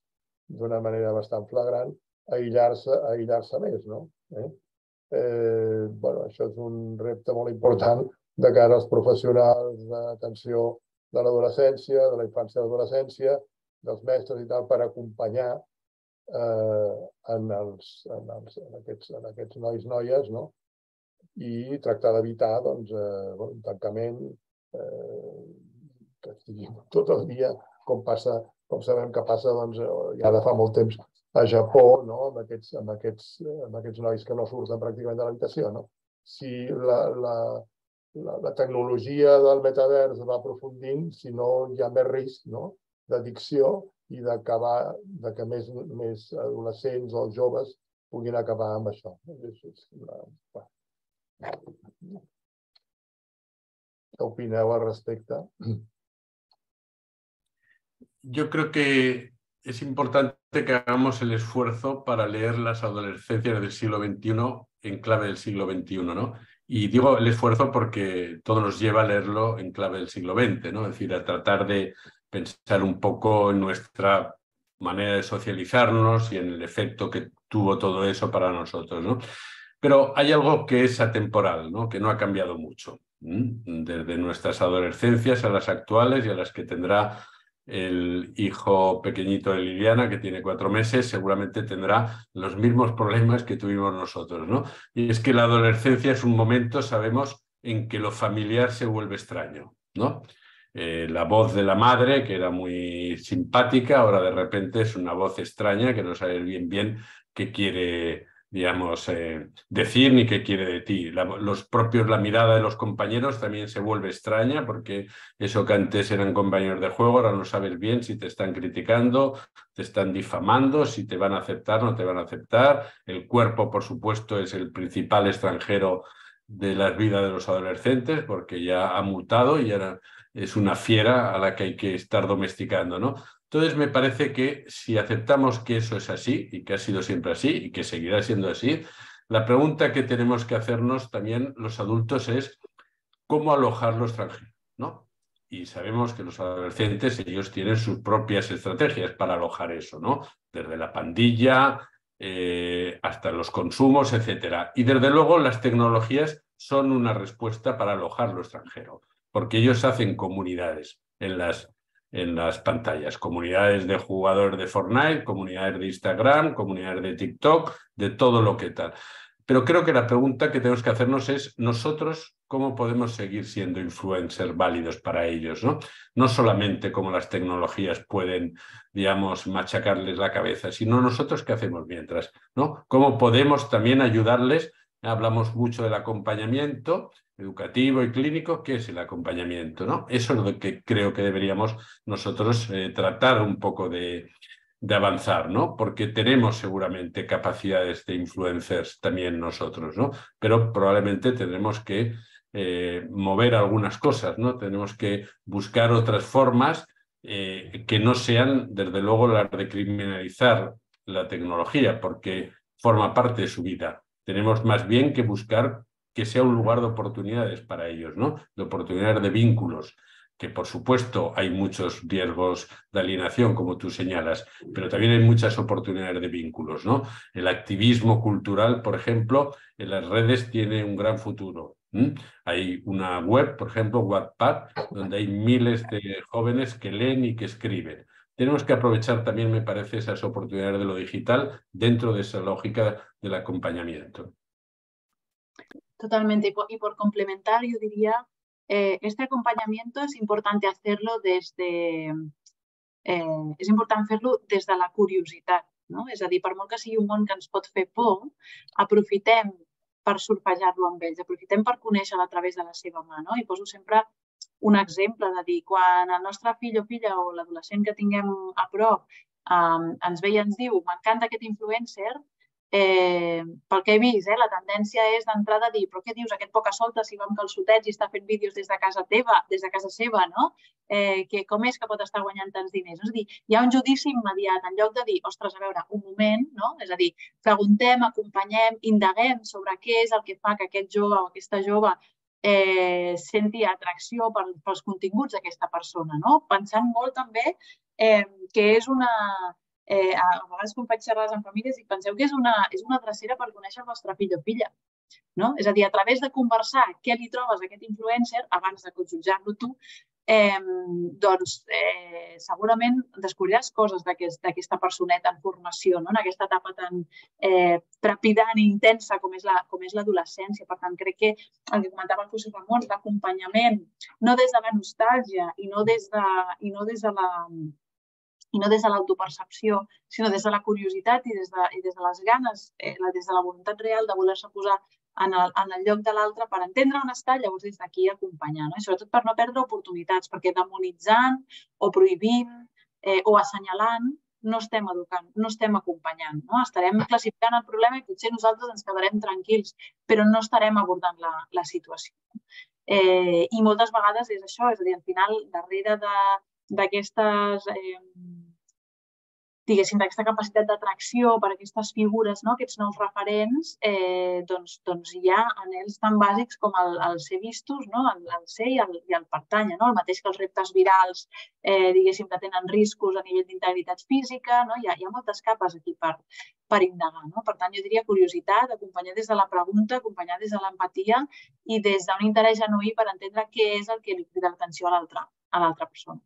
d'una manera bastant flagrant, aïllar-se més. No? Això és un repte molt important de cara als professionals d'atenció de l'adolescència, de la infància i l'adolescència, dels mestres i tal, per acompanyar en aquests nois, noies, no? I tractar d'evitar un tancament que estigui tot el dia, com sabem que passa ja de fa molt temps a Japó, no? amb aquests nois que no surten pràcticament de l'habitació. No? Si la tecnologia del metavers va aprofundint, si no hi ha més risc, no? D'addicció i de que més adolescents o joves puguin acabar amb això. ¿Qué opineu al respecto? Yo creo que es importante que hagamos el esfuerzo para leer las adolescencias del siglo XXI en clave del siglo XXI, ¿no? Y digo el esfuerzo porque todo nos lleva a leerlo en clave del siglo XX, ¿no? Es decir, a tratar de pensar un poco en nuestra manera de socializarnos y en el efecto que tuvo todo eso para nosotros, ¿no? Pero hay algo que es atemporal, ¿no? Que no ha cambiado mucho, desde nuestras adolescencias a las actuales y a las que tendrá el hijo pequeñito de Liliana, que tiene 4 meses, seguramente tendrá los mismos problemas que tuvimos nosotros, ¿no? Y es que la adolescencia es un momento, sabemos, en que lo familiar se vuelve extraño, ¿no? La voz de la madre, que era muy simpática, ahora de repente es una voz extraña que no sabe bien qué quiere, digamos, decir ni qué quiere de ti. La mirada de los compañeros también se vuelve extraña, porque eso que antes eran compañeros de juego, ahora no sabes bien si te están criticando, te están difamando, si te van a aceptar o no te van a aceptar. El cuerpo, por supuesto, es el principal extranjero de las vidas de los adolescentes, porque ya ha mutado y ahora es una fiera a la que hay que estar domesticando, ¿no? Entonces, me parece que si aceptamos que eso es así y que ha sido siempre así y que seguirá siendo así, la pregunta que tenemos que hacernos también los adultos es cómo alojarlo extranjero, ¿no? Y sabemos que los adolescentes, ellos tienen sus propias estrategias para alojar eso, ¿no? Desde la pandilla hasta los consumos, etcétera. Y desde luego las tecnologías son una respuesta para alojar lo extranjero, porque ellos hacen comunidades en las pantallas, comunidades de jugadores de Fortnite, comunidades de Instagram, comunidades de TikTok, de todo lo que tal. Pero creo que la pregunta que tenemos que hacernos es nosotros cómo podemos seguir siendo influencers válidos para ellos, ¿no? No solamente cómo las tecnologías pueden, digamos, machacarles la cabeza, sino nosotros qué hacemos mientras, ¿no? Cómo podemos también ayudarles. Hablamos mucho del acompañamiento educativo y clínico. ¿Qué es el acompañamiento, no? Eso es lo que creo que deberíamos nosotros tratar un poco de avanzar, ¿no? Porque tenemos seguramente capacidades de influencers también nosotros, ¿no? Pero probablemente tendremos que mover algunas cosas, ¿no? Tenemos que buscar otras formas que no sean, desde luego, las de criminalizar la tecnología, porque forma parte de su vida. Tenemos más bien que buscar que sea un lugar de oportunidades para ellos, ¿no? De oportunidades de vínculos, que por supuesto hay muchos riesgos de alienación, como tú señalas, pero también hay muchas oportunidades de vínculos, ¿no? El activismo cultural, por ejemplo, en las redes tiene un gran futuro. Hay una web, por ejemplo, Wattpad, donde hay miles de jóvenes que leen y que escriben. Tenemos que aprovechar también, me parece, esas oportunidades de lo digital dentro de esa lógica del acompañamiento. Totalmente. Y por complementar, yo diría, este acompañamiento es importante hacerlo des de la curiositat, no? És a dir, per molt que sigui un món que ens pot fer por, aprofitem per surfejar-lo amb ells, aprofitem per conèixer-lo a través de la seva mà, no? I poso sempre un exemple de dir, quan el nostre fill o filla o l'adolescent que tinguem a prop ens ve i ens diu m'encanta aquest influencer, pel que he vist, la tendència és d'entrada dir però què dius, aquest poca solta si va amb calçotets i està fent vídeos des de casa teva, des de casa seva, no? Com és que pot estar guanyant tants diners? És a dir, hi ha un judici immediat, en lloc de dir, ostres, a veure, un moment, no? És a dir, preguntem, acompanyem, indaguem sobre què és el que fa que aquest jove o aquesta jove senti atracció pels continguts d'aquesta persona, no? Pensant molt també que és una... a vegades quan faig xerrades amb famílies dic, penseu que és una drecera per conèixer el vostre fill o filla. No? És a dir, a través de conversar què li trobes a aquest influencer, abans de jutjar-lo tu, doncs segurament descobriràs coses d'aquesta personeta en formació, no? En aquesta etapa tan trepidant i intensa com és l'adolescència. Per tant, crec que el que comentava el José Ramon, l'acompanyament, no des de la nostàlgia i no des de l'autopercepció, sinó des de la curiositat i des de les ganes, des de la voluntat real de voler-se posar en el lloc de l'altre per entendre on està, llavors des d'aquí acompanyar. I sobretot per no perdre oportunitats, perquè demonitzant o prohibint o assenyalant no estem educant, no estem acompanyant. Estarem classificant el problema i potser nosaltres ens quedarem tranquils, però no estarem abordant la situació. I moltes vegades és això, és a dir, al final, darrere d'aquestes, diguéssim, d'aquesta capacitat d'atracció per aquestes figures, aquests nous referents, doncs hi ha anhels tan bàsics com el ser vistos, el ser i el pertànyer, el mateix que els reptes virals, diguéssim, que tenen riscos a nivell d'integritat física, hi ha moltes capes aquí per indagar. Per tant, jo diria curiositat, acompanyar des de la pregunta, acompanyar des de l'empatia i des d'un interès genuí per entendre què és el que li crida l'atenció a l'altra persona.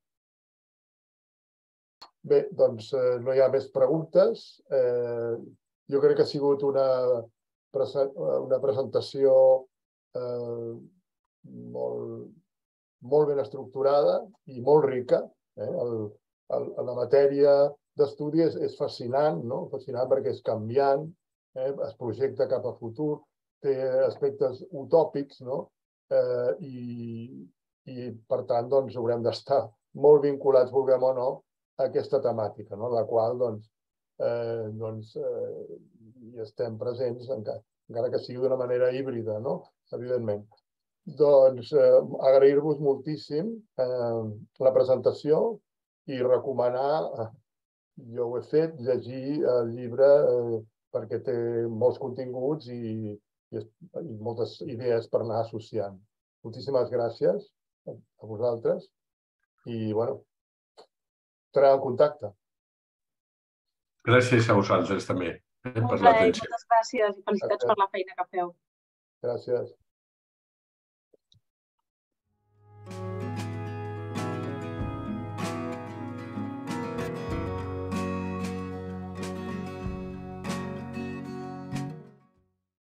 Bé, doncs no hi ha més preguntes. Jo crec que ha sigut una presentació molt ben estructurada i molt rica. La matèria d'estudi és fascinant, fascinant perquè és canviant, es projecta cap a futur, té aspectes utòpics i per tant haurem d'estar molt vinculats, vulguem o no, aquesta temàtica, en la qual hi estem presents, encara que sigui d'una manera híbrida, evidentment. Doncs agrair-vos moltíssim la presentació i recomanar, jo ho he fet, llegir el llibre perquè té molts continguts i moltes idees per anar associant. Moltíssimes gràcies a vosaltres i, bueno, estarem en contacte. Gràcies a vosaltres també per l'atenció. Moltes gràcies i felicitats per la feina que feu. Gràcies.